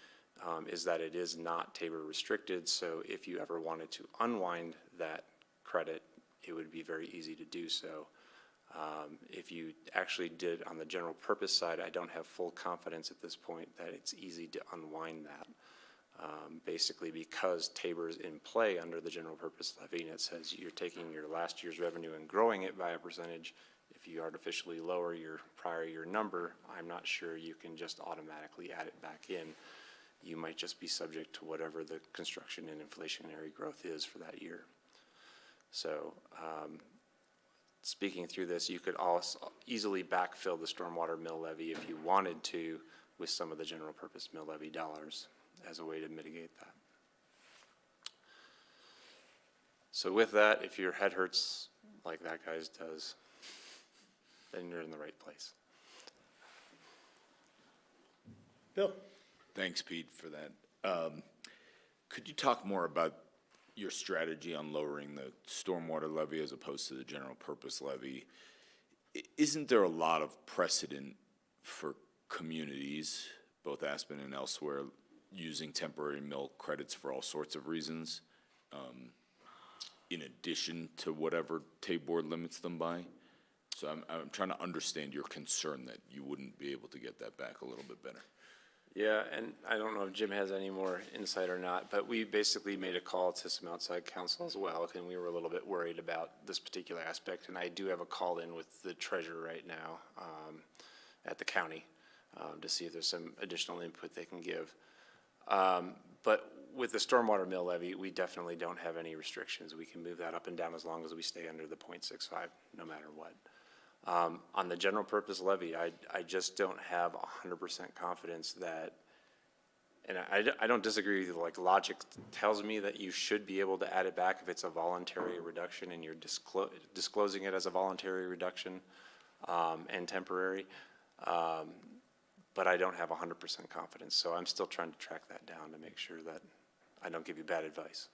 is that it is not Tabor restricted, so if you ever wanted to unwind that credit, it would be very easy to do so. If you actually did on the general purpose side, I don't have full confidence at this point that it's easy to unwind that. Basically because Tabor's in play under the general purpose levy, and it says you're taking your last year's revenue and growing it by a percentage. If you artificially lower your prior year number, I'm not sure you can just automatically add it back in. You might just be subject to whatever the construction and inflationary growth is for that year. So speaking through this, you could also easily backfill the stormwater mill levy if you wanted to with some of the general purpose mill levy dollars as a way to mitigate that. So with that, if your head hurts like that guy's does, then you're in the right place. Bill? Thanks, Pete, for that. Could you talk more about your strategy on lowering the stormwater levy as opposed to the general purpose levy? Isn't there a lot of precedent for communities, both Aspen and elsewhere, using temporary mill credits for all sorts of reasons, in addition to whatever Tabor limits them by? So I'm trying to understand your concern that you wouldn't be able to get that back a little bit better. Yeah, and I don't know if Jim has any more insight or not, but we basically made a call to some outside counsel as well, and we were a little bit worried about this particular aspect. And I do have a call in with the treasurer right now at the county to see if there's some additional input they can give. But with the stormwater mill levy, we definitely don't have any restrictions. We can move that up and down as long as we stay under the 0.65, no matter what. On the general purpose levy, I just don't have 100% confidence that, and I don't disagree with you, like logic tells me that you should be able to add it back if it's a voluntary reduction and you're disclosing it as a voluntary reduction and temporary. But I don't have 100% confidence, so I'm still trying to track that down to make sure that I don't give you bad advice.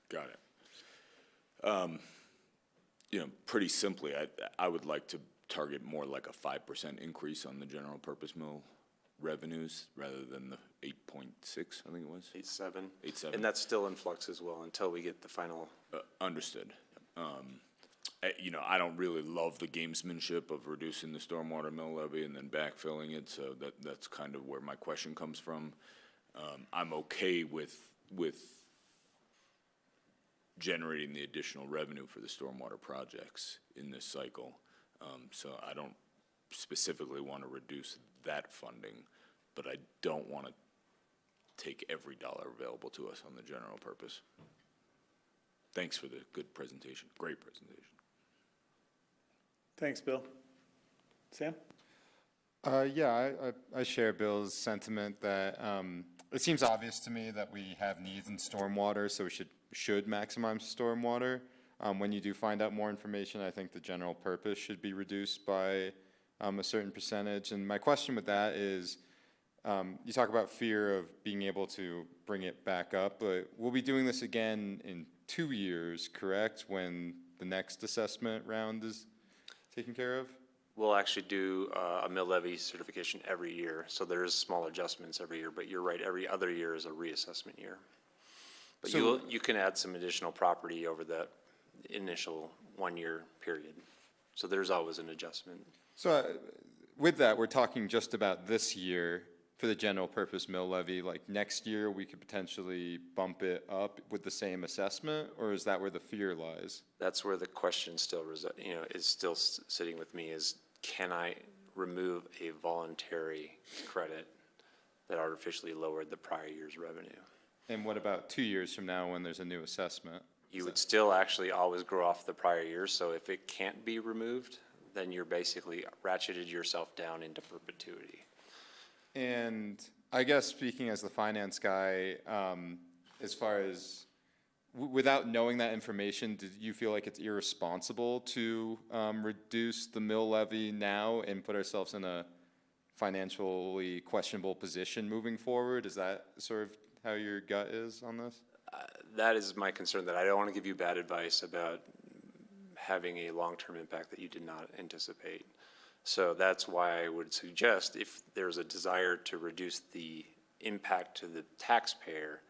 Got it. You know, pretty simply, I would like to target more like a 5% increase on the general purpose mill revenues rather than the 8.6, I think it was. 8.7. 8.7. And that's still in flux as well until we get the final. Understood. You know, I don't really love the gamesmanship of reducing the stormwater mill levy and then backfilling it, so that's kind of where my question comes from. I'm okay with generating the additional revenue for the stormwater projects in this cycle. So I don't specifically want to reduce that funding, but I don't want to take every dollar available to us on the general purpose. Thanks for the good presentation. Great presentation. Thanks, Bill. Sam? Yeah, I share Bill's sentiment that it seems obvious to me that we have needs in stormwater, so we should maximize stormwater. When you do find out more information, I think the general purpose should be reduced by a certain percentage. And my question with that is, you talk about fear of being able to bring it back up, but we'll be doing this again in 2 years, correct? When the next assessment round is taken care of? We'll actually do a mill levy certification every year, so there's small adjustments every year, but you're right, every other year is a reassessment year. But you can add some additional property over that initial 1-year period. So there's always an adjustment. So with that, we're talking just about this year for the general purpose mill levy. Like next year, we could potentially bump it up with the same assessment, or is that where the fear lies? That's where the question still, is still sitting with me is, can I remove a voluntary credit that artificially lowered the prior year's revenue? And what about 2 years from now when there's a new assessment? You would still actually always grow off the prior year, so if it can't be removed, then you're basically ratcheted yourself down into perpetuity. And I guess speaking as the finance guy, as far as, without knowing that information, did you feel like it's irresponsible to reduce the mill levy now and put ourselves in a financially questionable position moving forward? Is that sort of how your gut is on this? That is my concern, that I don't want to give you bad advice about having a long-term impact that you did not anticipate. So that's why I would suggest, if there's a desire to reduce the impact to the taxpayer,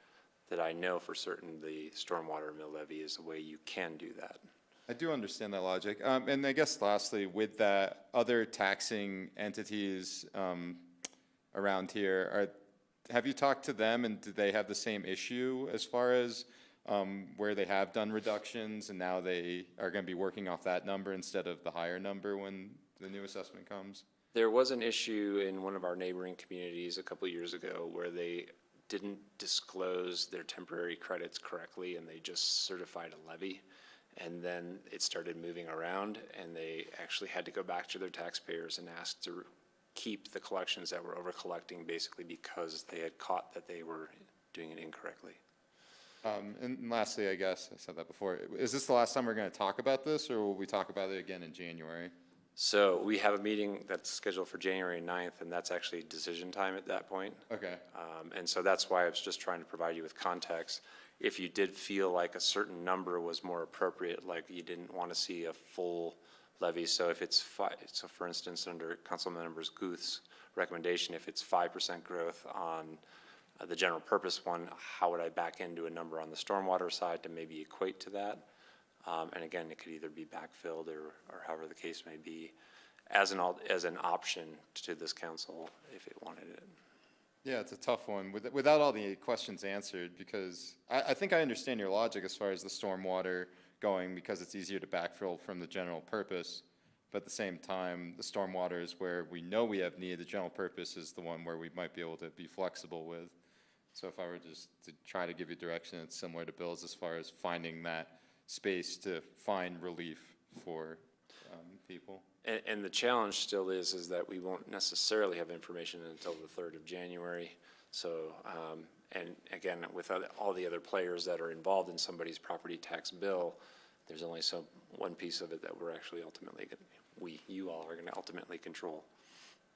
that I know for certain the stormwater mill levy is the way you can do that. I do understand that logic. And I guess lastly, with that, other taxing entities around here, have you talked to them, and do they have the same issue as far as where they have done reductions and now they are going to be working off that number instead of the higher number when the new assessment comes? There was an issue in one of our neighboring communities a couple of years ago where they didn't disclose their temporary credits correctly, and they just certified a levy. And then it started moving around, and they actually had to go back to their taxpayers and ask to keep the collections that were over collecting, basically because they had caught that they were doing it incorrectly. And lastly, I guess, I said that before, is this the last time we're going to talk about this, or will we talk about it again in January? So we have a meeting that's scheduled for January 9th, and that's actually decision time at that point. Okay. And so that's why I was just trying to provide you with context. If you did feel like a certain number was more appropriate, like you didn't want to see a full levy, so if it's so for instance, under Councilmember Guth's recommendation, if it's 5% growth on the general purpose one, how would I back into a number on the stormwater side to maybe equate to that? And again, it could either be backfilled or however the case may be, as an option to this council if it wanted it. Yeah, it's a tough one without all the questions answered, because I think I understand your logic as far as the stormwater going, because it's easier to backfill from the general purpose. But at the same time, the stormwater is where we know we have need. The general purpose is the one where we might be able to be flexible with. So if I were just to try to give you direction, it's similar to Bill's as far as finding that space to find relief for people. And the challenge still is that we won't necessarily have information until the 3rd of January. So, and again, with all the other players that are involved in somebody's property tax bill, there's only one piece of it that we're actually ultimately, you all are going to ultimately control.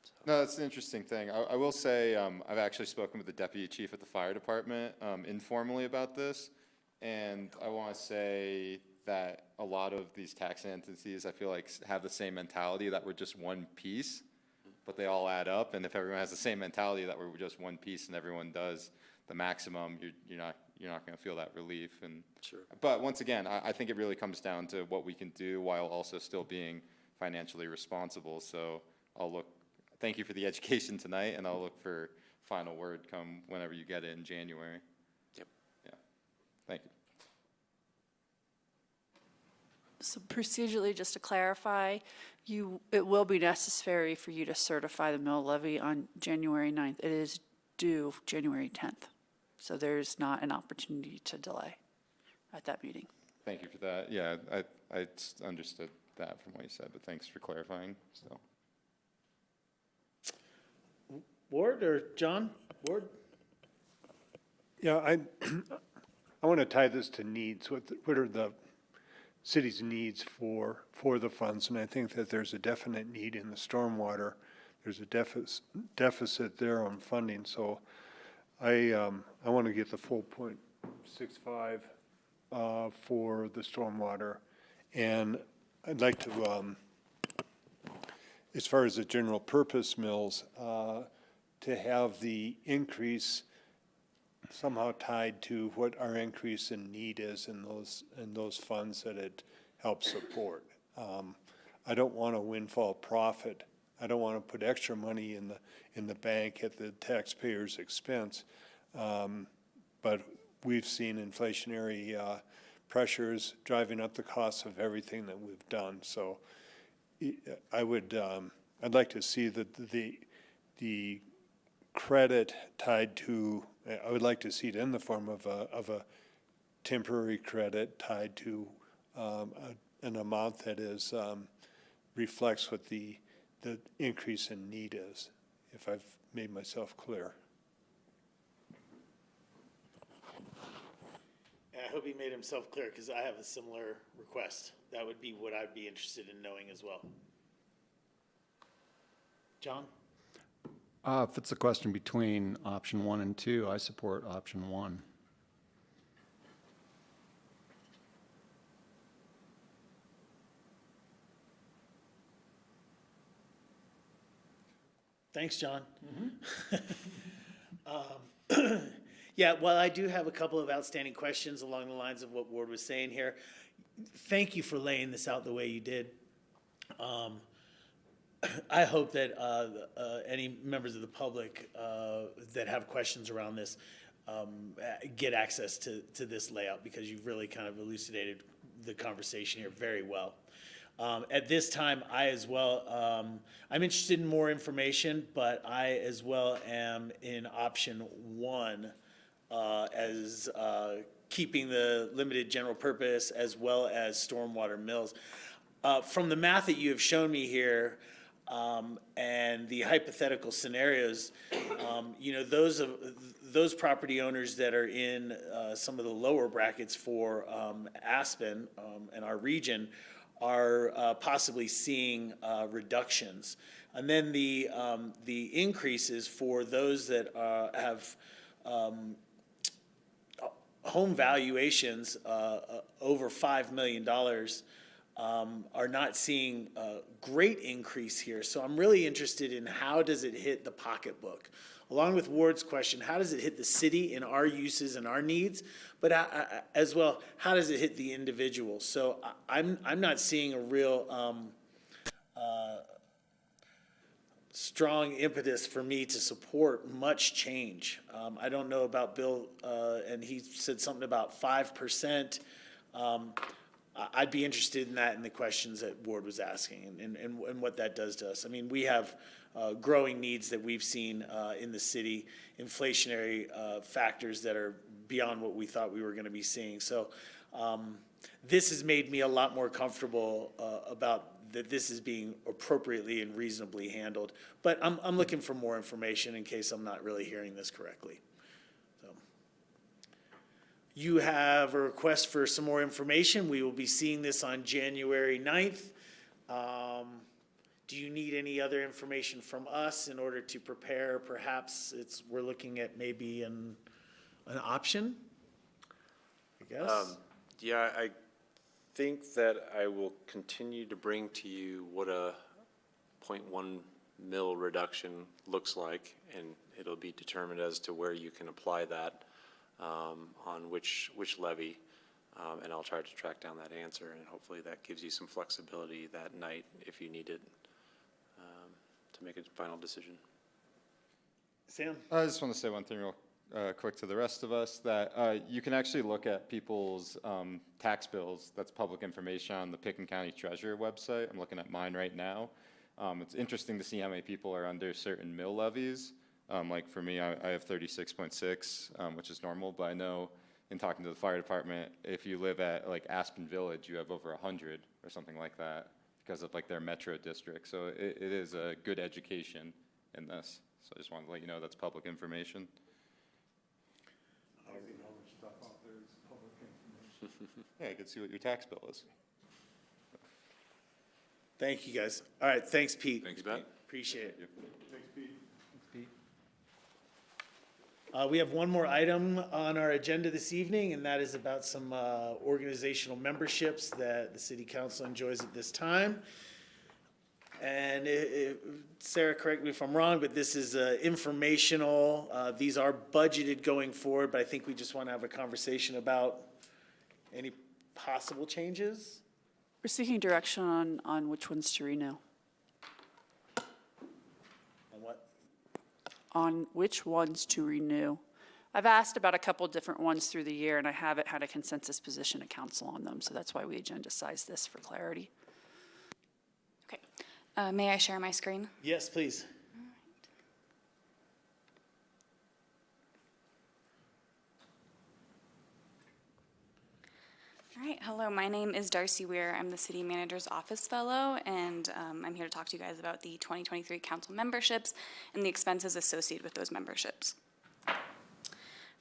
So. No, that's the interesting thing. I will say I've actually spoken with the deputy chief at the fire department informally about this, and I want to say that a lot of these tax entities, I feel like, have the same mentality that we're just one piece, but they all add up. And if everyone has the same mentality that we're just one piece and everyone does the maximum, you're not going to feel that relief. And sure. But once again, I think it really comes down to what we can do while also still being financially responsible. So thank you for the education tonight, and I'll look for final word come whenever you get it in January. Yep. Yeah. Thank you. So procedurally, just to clarify, it will be necessary for you to certify the mill levy on January 9th. It is due January 10th. So there's not an opportunity to delay at that meeting. Thank you for that. Yeah, I understood that from what you said, but thanks for clarifying. So, Ward or John? Ward? Yeah, I want to tie this to needs. What are the city's needs for the funds, and I think that there's a definite need in the stormwater. There's a deficit there on funding, so I want to get the full 0.65 for the stormwater, and I'd like to, as far as the general purpose mills, to have the increase somehow tied to what our increase in need is in those funds that it helps support. I don't want a windfall profit. I don't want to put extra money in the bank at the taxpayer's expense. But we've seen inflationary pressures driving up the cost of everything that we've done. So I'd like to see the credit tied to, I would like to see it in the form of a temporary credit tied to an amount that is reflects what the increase in need is, if I've made myself clear. And I hope he made himself clear, because I have a similar request. That would be what I'd be interested in knowing as well. John? If it's a question between option 1 and 2, I support option 1. Thanks, John. Yeah, well, I do have a couple of outstanding questions along the lines of what Ward was saying here. Thank you for laying this out the way you did. I hope that any members of the public that have questions around this get access to this layout, because you've really kind of elucidated the conversation here very well. At this time, I as well, I'm interested in more information, but I as well am in option 1 as keeping the limited general purpose as well as stormwater mills. From the math that you have shown me here, and the hypothetical scenarios, those property owners that are in some of the lower brackets for Aspen and our region are possibly seeing reductions. And then the increases for those that have home valuations over $5 million are not seeing a great increase here. So I'm really interested in how does it hit the pocketbook? Along with Ward's question, how does it hit the city in our uses and our needs? But as well, how does it hit the individual? So I'm not seeing a real strong impetus for me to support much change. I don't know about Bill, and he said something about 5%. I'd be interested in that in the questions that Ward was asking and what that does to us. I mean, we have growing needs that we've seen in the city, inflationary factors that are beyond what we thought we were going to be seeing. So this has made me a lot more comfortable about that this is being appropriately and reasonably handled. But I'm looking for more information in case I'm not really hearing this correctly. You have a request for some more information. We will be seeing this on January 9th. Do you need any other information from us in order to prepare? Perhaps we're looking at maybe an option, I guess? Yeah, I think that I will continue to bring to you what a 0.1 mil reduction looks like, and it'll be determined as to where you can apply that. On which levy, and I'll try to track down that answer, and hopefully that gives you some flexibility that night if you need it to make a final decision. Sam? I just want to say one thing real quick to the rest of us, that you can actually look at people's tax bills. That's public information on the Pickens County Treasurer website. I'm looking at mine right now. It's interesting to see how many people are under certain mill levies. Like for me, I have 36.6, which is normal, but I know in talking to the fire department, if you live at like Aspen Village, you have over 100 or something like that because of like their metro district. So it is a good education in this. So I just wanted to let you know that's public information. Yeah, you can see what your tax bill is. Thank you, guys. All right, thanks, Pete. Thanks, Pete. Appreciate it. We have one more item on our agenda this evening, and that is about some organizational memberships that the city council enjoys at this time. And Sarah, correct me if I'm wrong, but this is informational. These are budgeted going forward, but I think we just want to have a conversation about any possible changes. We're seeking direction on which ones to renew. On what? On which ones to renew. I've asked about a couple different ones through the year, and I haven't had a consensus position at council on them, so that's why we agendized this for clarity. Okay. May I share my screen? Yes, please. All right, hello, my name is Darcy Weir. I'm the City Manager's Office Fellow, and I'm here to talk to you guys about the 2023 council memberships and the expenses associated with those memberships.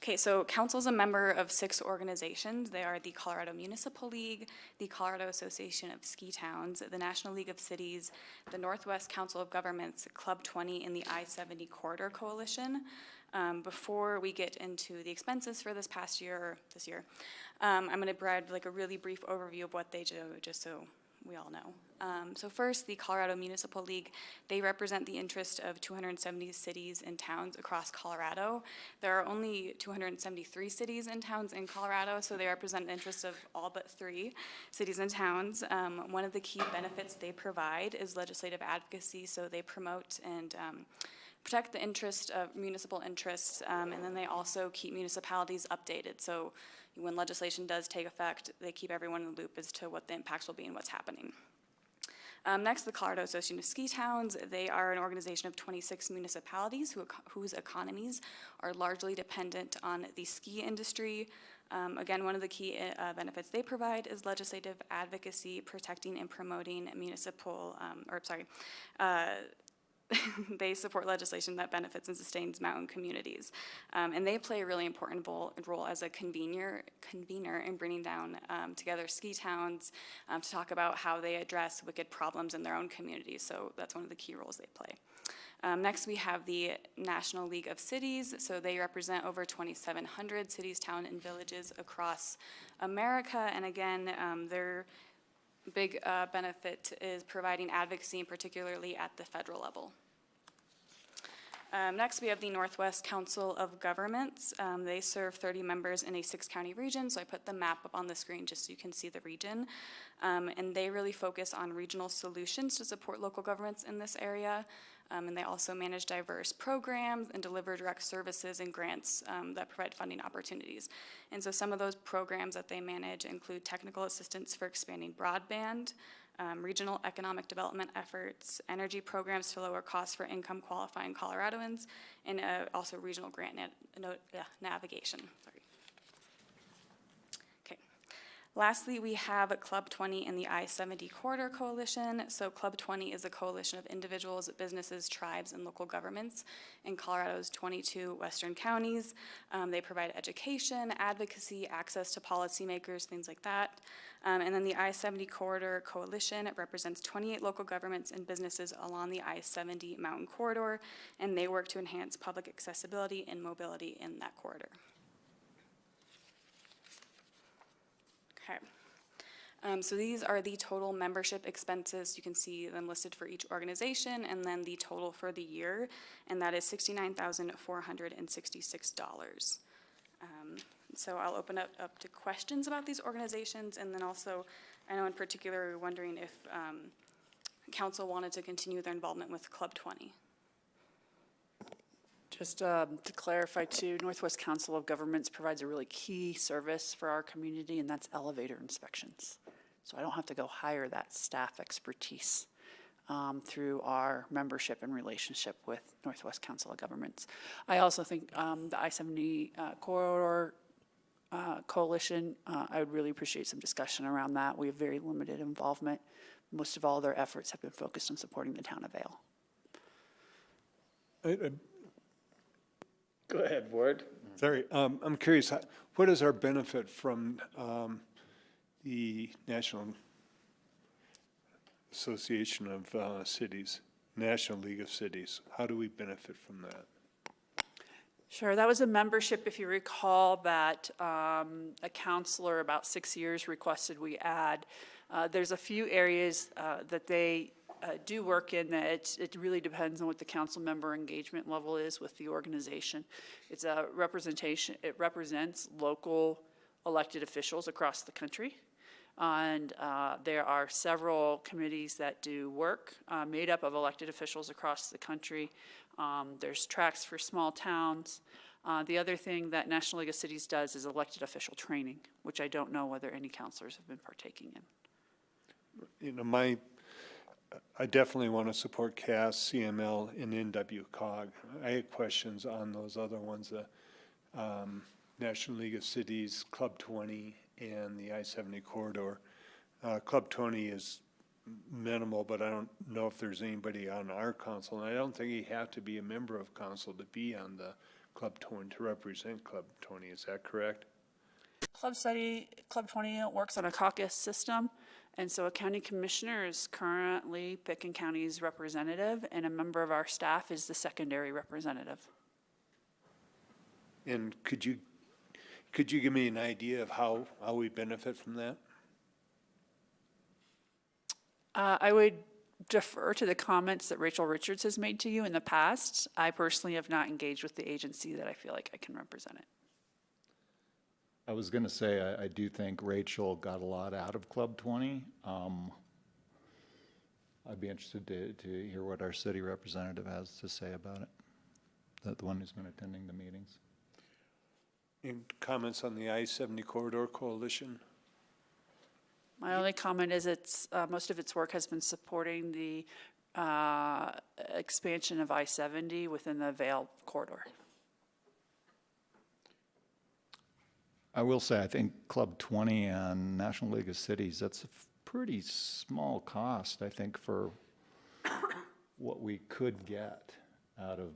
Okay, so council is a member of 6 organizations. They are the Colorado Municipal League, the Colorado Association of Ski Towns, the National League of Cities, the Northwest Council of Governments, Club 20, and the I-70 Corridor Coalition. Before we get into the expenses for this year, I'm going to provide like a really brief overview of what they do, just so we all know. So first, the Colorado Municipal League, they represent the interest of 270 cities and towns across Colorado. There are only 273 cities and towns in Colorado, so they represent the interest of all but 3 cities and towns. One of the key benefits they provide is legislative advocacy, so they promote and protect the interest of municipal interests, and then they also keep municipalities updated. So when legislation does take effect, they keep everyone in the loop as to what the impacts will be and what's happening. Next, the Colorado Association of Ski Towns. They are an organization of 26 municipalities whose economies are largely dependent on the ski industry. Again, one of the key benefits they provide is legislative advocacy, protecting and promoting municipal, they support legislation that benefits and sustains mountain communities. And they play a really important role as a convener in bringing down together ski towns to talk about how they address wicked problems in their own communities. So that's one of the key roles they play. Next, we have the National League of Cities. So they represent over 2,700 cities, towns, and villages across America. And again, their big benefit is providing advocacy, and particularly at the federal level. Next, we have the Northwest Council of Governments. They serve 30 members in a 6-county region, so I put the map up on the screen just so you can see the region. And they really focus on regional solutions to support local governments in this area. And they also manage diverse programs and deliver direct services and grants that provide funding opportunities. And so some of those programs that they manage include technical assistance for expanding broadband, regional economic development efforts, energy programs to lower costs for income qualifying Coloradoans, and also regional grant navigation. Okay. Lastly, we have Club 20 and the I-70 Corridor Coalition. So Club 20 is a coalition of individuals, businesses, tribes, and local governments in Colorado's 22 western counties. They provide education, advocacy, access to policymakers, things like that. And then the I-70 Corridor Coalition, it represents 28 local governments and businesses along the I-70 mountain corridor, and they work to enhance public accessibility and mobility in that corridor. Okay. So these are the total membership expenses. You can see them listed for each organization, and then the total for the year, and that is $69,466. So I'll open up to questions about these organizations, and then also, I know in particular, we're wondering if council wanted to continue their involvement with Club 20. Just to clarify too, Northwest Council of Governments provides a really key service for our community, and that's elevator inspections. So I don't have to go hire that staff expertise through our membership and relationship with Northwest Council of Governments. I also think the I-70 Corridor Coalition, I would really appreciate some discussion around that. We have very limited involvement. Most of all their efforts have been focused on supporting the town of Vail. Go ahead, Ward. Sorry, I'm curious, what is our benefit from the National Association of Cities, National League of Cities. How do we benefit from that? Sure, that was a membership, if you recall, that a counselor about 6 years requested we add. There's a few areas that they do work in that it really depends on what the council member engagement level is with the organization. It's a representation, it represents local elected officials across the country. And there are several committees that do work made up of elected officials across the country. There's tracks for small towns. The other thing that National League of Cities does is elected official training, which I don't know whether any counselors have been partaking in. You know, I definitely want to support CAS, CML, and NWCOG. I had questions on those other ones, the National League of Cities, Club 20, and the I-70 corridor. Club 20 is minimal, but I don't know if there's anybody on our council, and I don't think you have to be a member of council to be on the Club 20, to represent Club 20. Is that correct? Club 20 works on a caucus system, and so a county commissioner is currently Picken County's representative, and a member of our staff is the secondary representative. And could you give me an idea of how we benefit from that? I would defer to the comments that Rachel Richards has made to you in the past. I personally have not engaged with the agency that I feel like I can represent it. I was going to say, I do think Rachel got a lot out of Club 20. I'd be interested to hear what our city representative has to say about it, the one who's been attending the meetings. Any comments on the I-70 Corridor Coalition? My only comment is most of its work has been supporting the expansion of I-70 within the Vail corridor. I will say, I think Club 20 and National League of Cities, that's a pretty small cost, I think, for what we could get out of,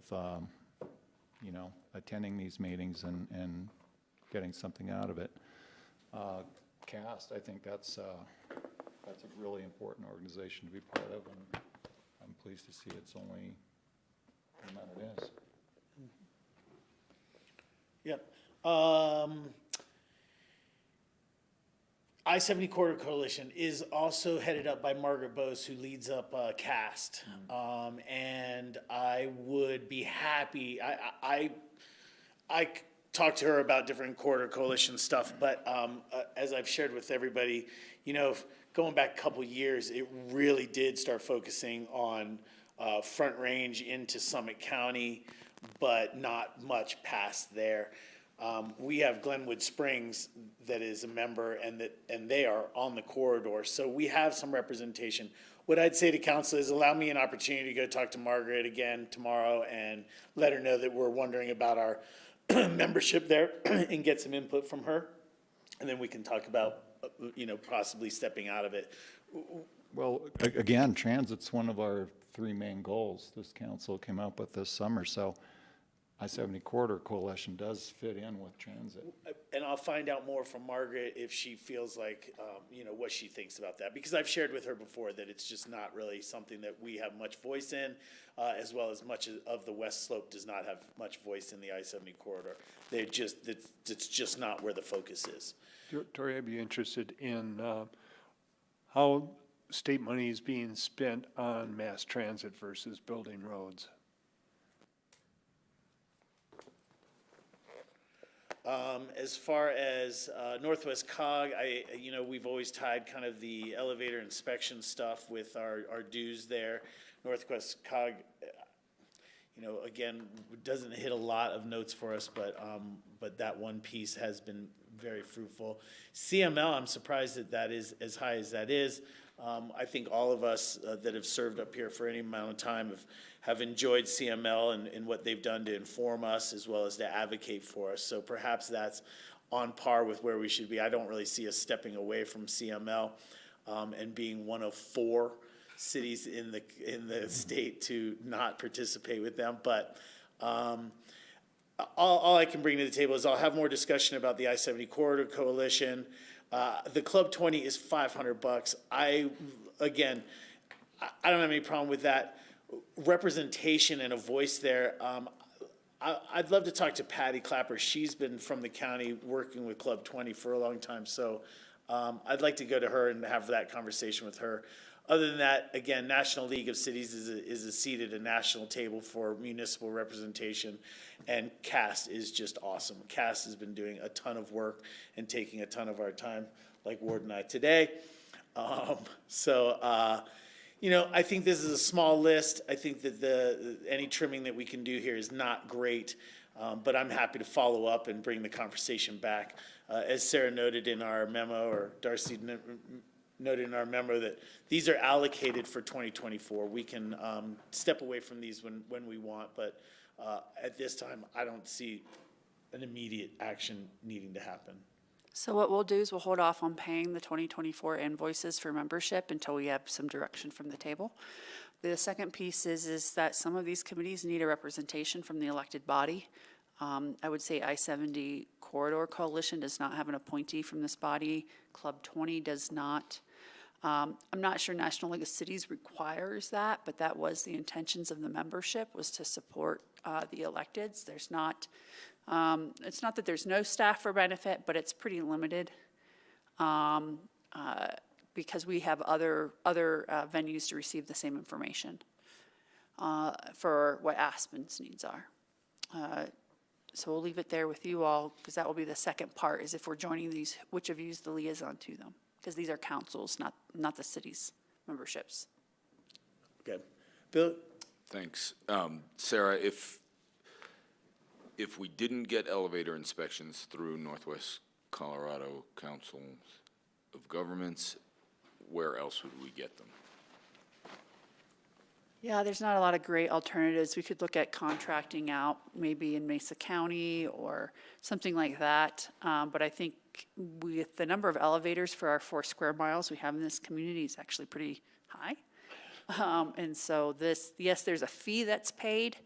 attending these meetings and getting something out of it. CAST, I think that's a really important organization to be part of, and I'm pleased to see it's only the amount it is. Yep. I-70 Corridor Coalition is also headed up by Margaret Bose, who leads up CAST. And I would be happy, I talked to her about different corridor coalition stuff, but as I've shared with everybody, going back a couple years, it really did start focusing on Front Range into Summit County, but not much past there. We have Glenwood Springs that is a member, and they are on the corridor, so we have some representation. What I'd say to council is allow me an opportunity to go talk to Margaret again tomorrow and let her know that we're wondering about our membership there and get some input from her, and then we can talk about possibly stepping out of it. Well, again, transit's one of our three main goals this council came up with this summer, so I-70 Corridor Coalition does fit in with transit. And I'll find out more from Margaret if she feels like, what she thinks about that. Because I've shared with her before that it's just not really something that we have much voice in, as well as much of the West Slope does not have much voice in the I-70 corridor. It's just not where the focus is. Tori, I'd be interested in how state money is being spent on mass transit versus building roads. As far as Northwest COG, we've always tied kind of the elevator inspection stuff with our dues there. Northwest COG, again, doesn't hit a lot of notes for us, but that one piece has been very fruitful. CML, I'm surprised that is as high as that is. I think all of us that have served up here for any amount of time have enjoyed CML and what they've done to inform us as well as to advocate for us. So perhaps that's on par with where we should be. I don't really see us stepping away from CML and being one of 4 cities in the state to not participate with them. But all I can bring to the table is I'll have more discussion about the I-70 Corridor Coalition. The Club 20 is $500. I don't have any problem with that representation and a voice there. I'd love to talk to Patty Clapper. She's been from the county working with Club 20 for a long time, so I'd like to go to her and have that conversation with her. Other than that, again, National League of Cities is a seat at a national table for municipal representation, and CAST is just awesome. CAST has been doing a ton of work and taking a ton of our time, like Ward and I today. You know, I think this is a small list. I think that any trimming that we can do here is not great, but I'm happy to follow up and bring the conversation back. As Sarah noted in our memo, or Darcy noted in our memo, that these are allocated for 2024. We can step away from these when we want, but at this time, I don't see an immediate action needing to happen. So what we'll do is we'll hold off on paying the 2024 invoices for membership until we have some direction from the table. The second piece is that some of these committees need a representation from the elected body. I would say I-70 Corridor Coalition does not have an appointee from this body. Club 20 does not. I'm not sure National League of Cities requires that, but that was the intentions of the membership, was to support the electeds. There's not, it's not that there's no staff for benefit, but it's pretty limited because we have other venues to receive the same information for what Aspen's needs are. So we'll leave it there with you all, because that will be the second part, is if we're joining these, which of you is the liaison to them? Because these are councils, not the city's memberships. Okay. Bill? Thanks. Sarah, if we didn't get elevator inspections through Northwest Colorado Council of Governments, where else would we get them? Yeah, there's not a lot of great alternatives. We could look at contracting out, maybe in Mesa County or something like that. But I think with the number of elevators for our 4 square miles we have in this community is actually pretty high. And so yes, there's a fee that's paid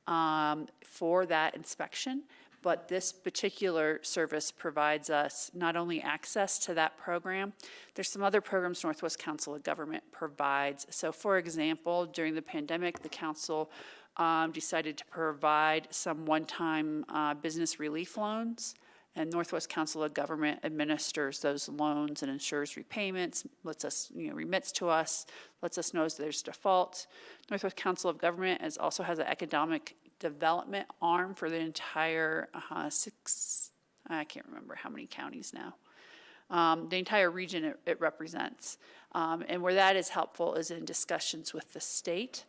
for that inspection, but this particular service provides us not only access to that program, there's some other programs Northwest Council of Government provides. So for example, during the pandemic, the council decided to provide some one-time business relief loans, and Northwest Council of Government administers those loans and ensures repayments, lets us, remits to us, lets us know if there's default. Northwest Council of Government also has an economic development arm for the entire I can't remember how many counties now. The entire region it represents. And where that is helpful is in discussions with the state,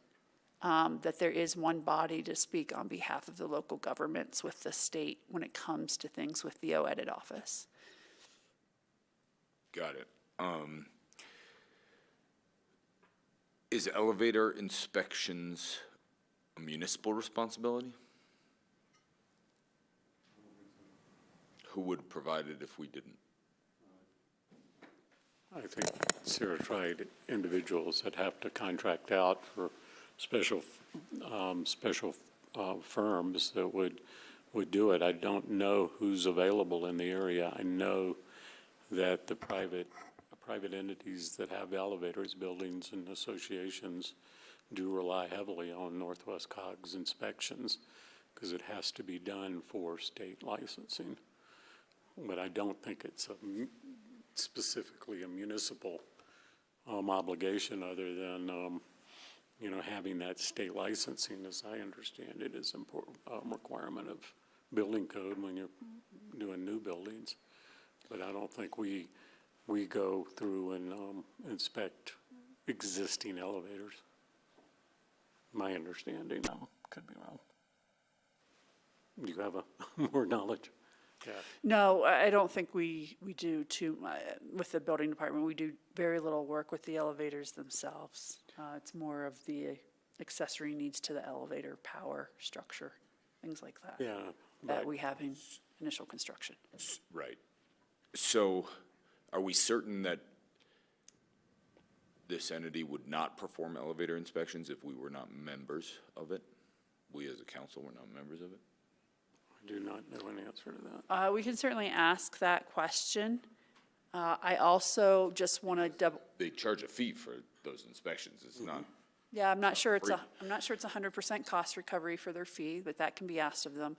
that there is one body to speak on behalf of the local governments with the state when it comes to things with the OEDIT office. Got it. Is elevator inspections a municipal responsibility? Who would provide it if we didn't? I think Sarah tried individuals that have to contract out for special firms that would do it. I don't know who's available in the area. I know that the private entities that have elevators, buildings and associations do rely heavily on Northwest COG's inspections because it has to be done for state licensing. But I don't think it's specifically a municipal obligation, other than having that state licensing, as I understand it, is important requirement of building code when you're doing new buildings. But I don't think we go through and inspect existing elevators. My understanding, I could be wrong. Do you have more knowledge? Yeah. No, I don't think we do with the building department. We do very little work with the elevators themselves. It's more of the accessory needs to the elevator, power, structure, things like that. Yeah. That we have in initial construction. Right. So are we certain that this entity would not perform elevator inspections if we were not members of it? We as a council were not members of it? I do not know an answer to that. We can certainly ask that question. I also just want to They charge a fee for those inspections. It's not, Yeah, I'm not sure it's Free. I'm not sure it's 100% cost recovery for their fee, but that can be asked of them.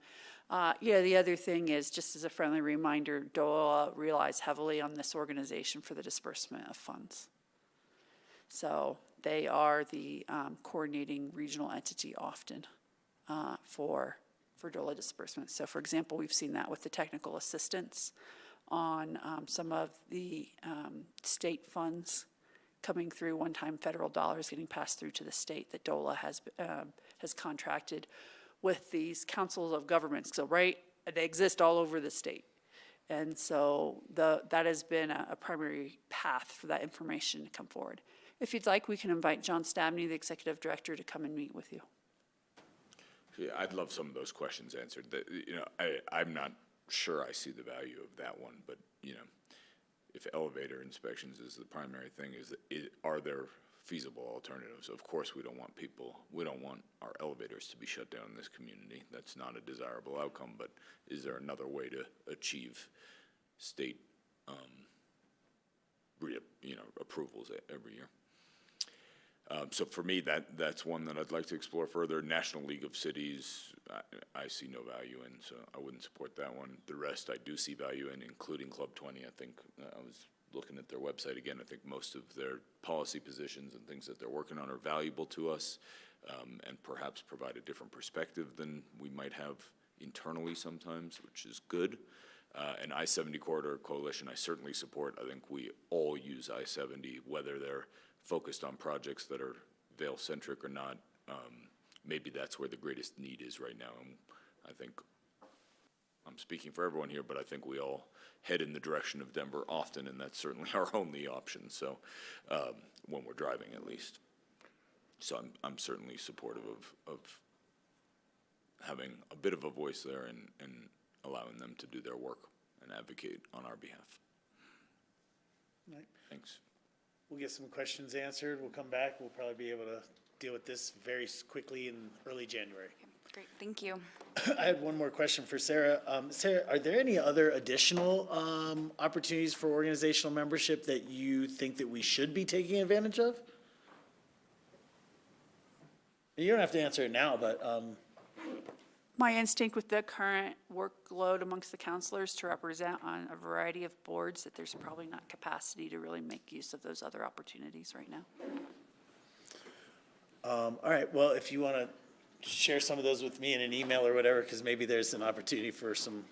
The other thing is, just as a friendly reminder, DOLA relies heavily on this organization for the disbursement of funds. So they are the coordinating regional entity often for DOLA disbursements. So for example, we've seen that with the technical assistance on some of the state funds coming through, one-time federal dollars getting passed through to the state, that DOLA has contracted with these councils of governments. So, right, they exist all over the state. And so that has been a primary path for that information to come forward. If you'd like, we can invite John Stabney, the executive director, to come and meet with you. yeah, I'd love some of those questions answered. I'm not sure I see the value of that one, but, if elevator inspections is the primary thing, are there feasible alternatives? Of course, we don't want our elevators to be shut down in this community. That's not a desirable outcome, but is there another way to achieve state, approvals every year? So for me, that's one that I'd like to explore further. National League of Cities, I see no value in, so I wouldn't support that one. The rest I do see value in, including Club 20. I think, I was looking at their website again, I think most of their policy positions and things that they're working on are valuable to us, and perhaps provide a different perspective than we might have internally sometimes, which is good. An I-70 corridor coalition, I certainly support. I think we all use I-70, whether they're focused on projects that are Vail-centric or not. Maybe that's where the greatest need is right now. And I think, I'm speaking for everyone here, but I think we all head in the direction of Denver often, and that's certainly our only option, so, when we're driving at least. So I'm certainly supportive of having a bit of a voice there and allowing them to do their work and advocate on our behalf. Right. Thanks. We'll get some questions answered. We'll come back. We'll probably be able to deal with this very quickly in early January. Great, thank you. I had one more question for Sarah. Sarah, are there any other additional opportunities for organizational membership that you think that we should be taking advantage of? You don't have to answer it now, but My instinct with the current workload amongst the counselors to represent on a variety of boards, that there's probably not capacity to really make use of those other opportunities right now. all right, well, if you want to share some of those with me in an email or whatever, because maybe there's an opportunity for some.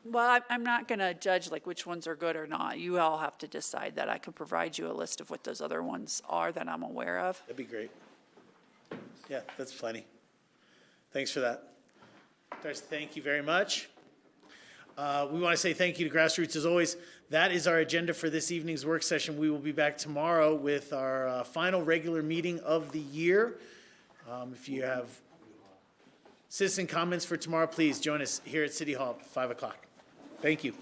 Well, I'm not going to judge like which ones are good or not. You all have to decide that. I can provide you a list of what those other ones are that I'm aware of. That'd be great. Yeah, that's plenty. Thanks for that. Darcy, thank you very much. We want to say thank you to GrassRoots as always. That is our agenda for this evening's work session. We will be back tomorrow with our final regular meeting of the year. If you have citizen comments for tomorrow, please join us here at City Hall at 5 o'clock. Thank you.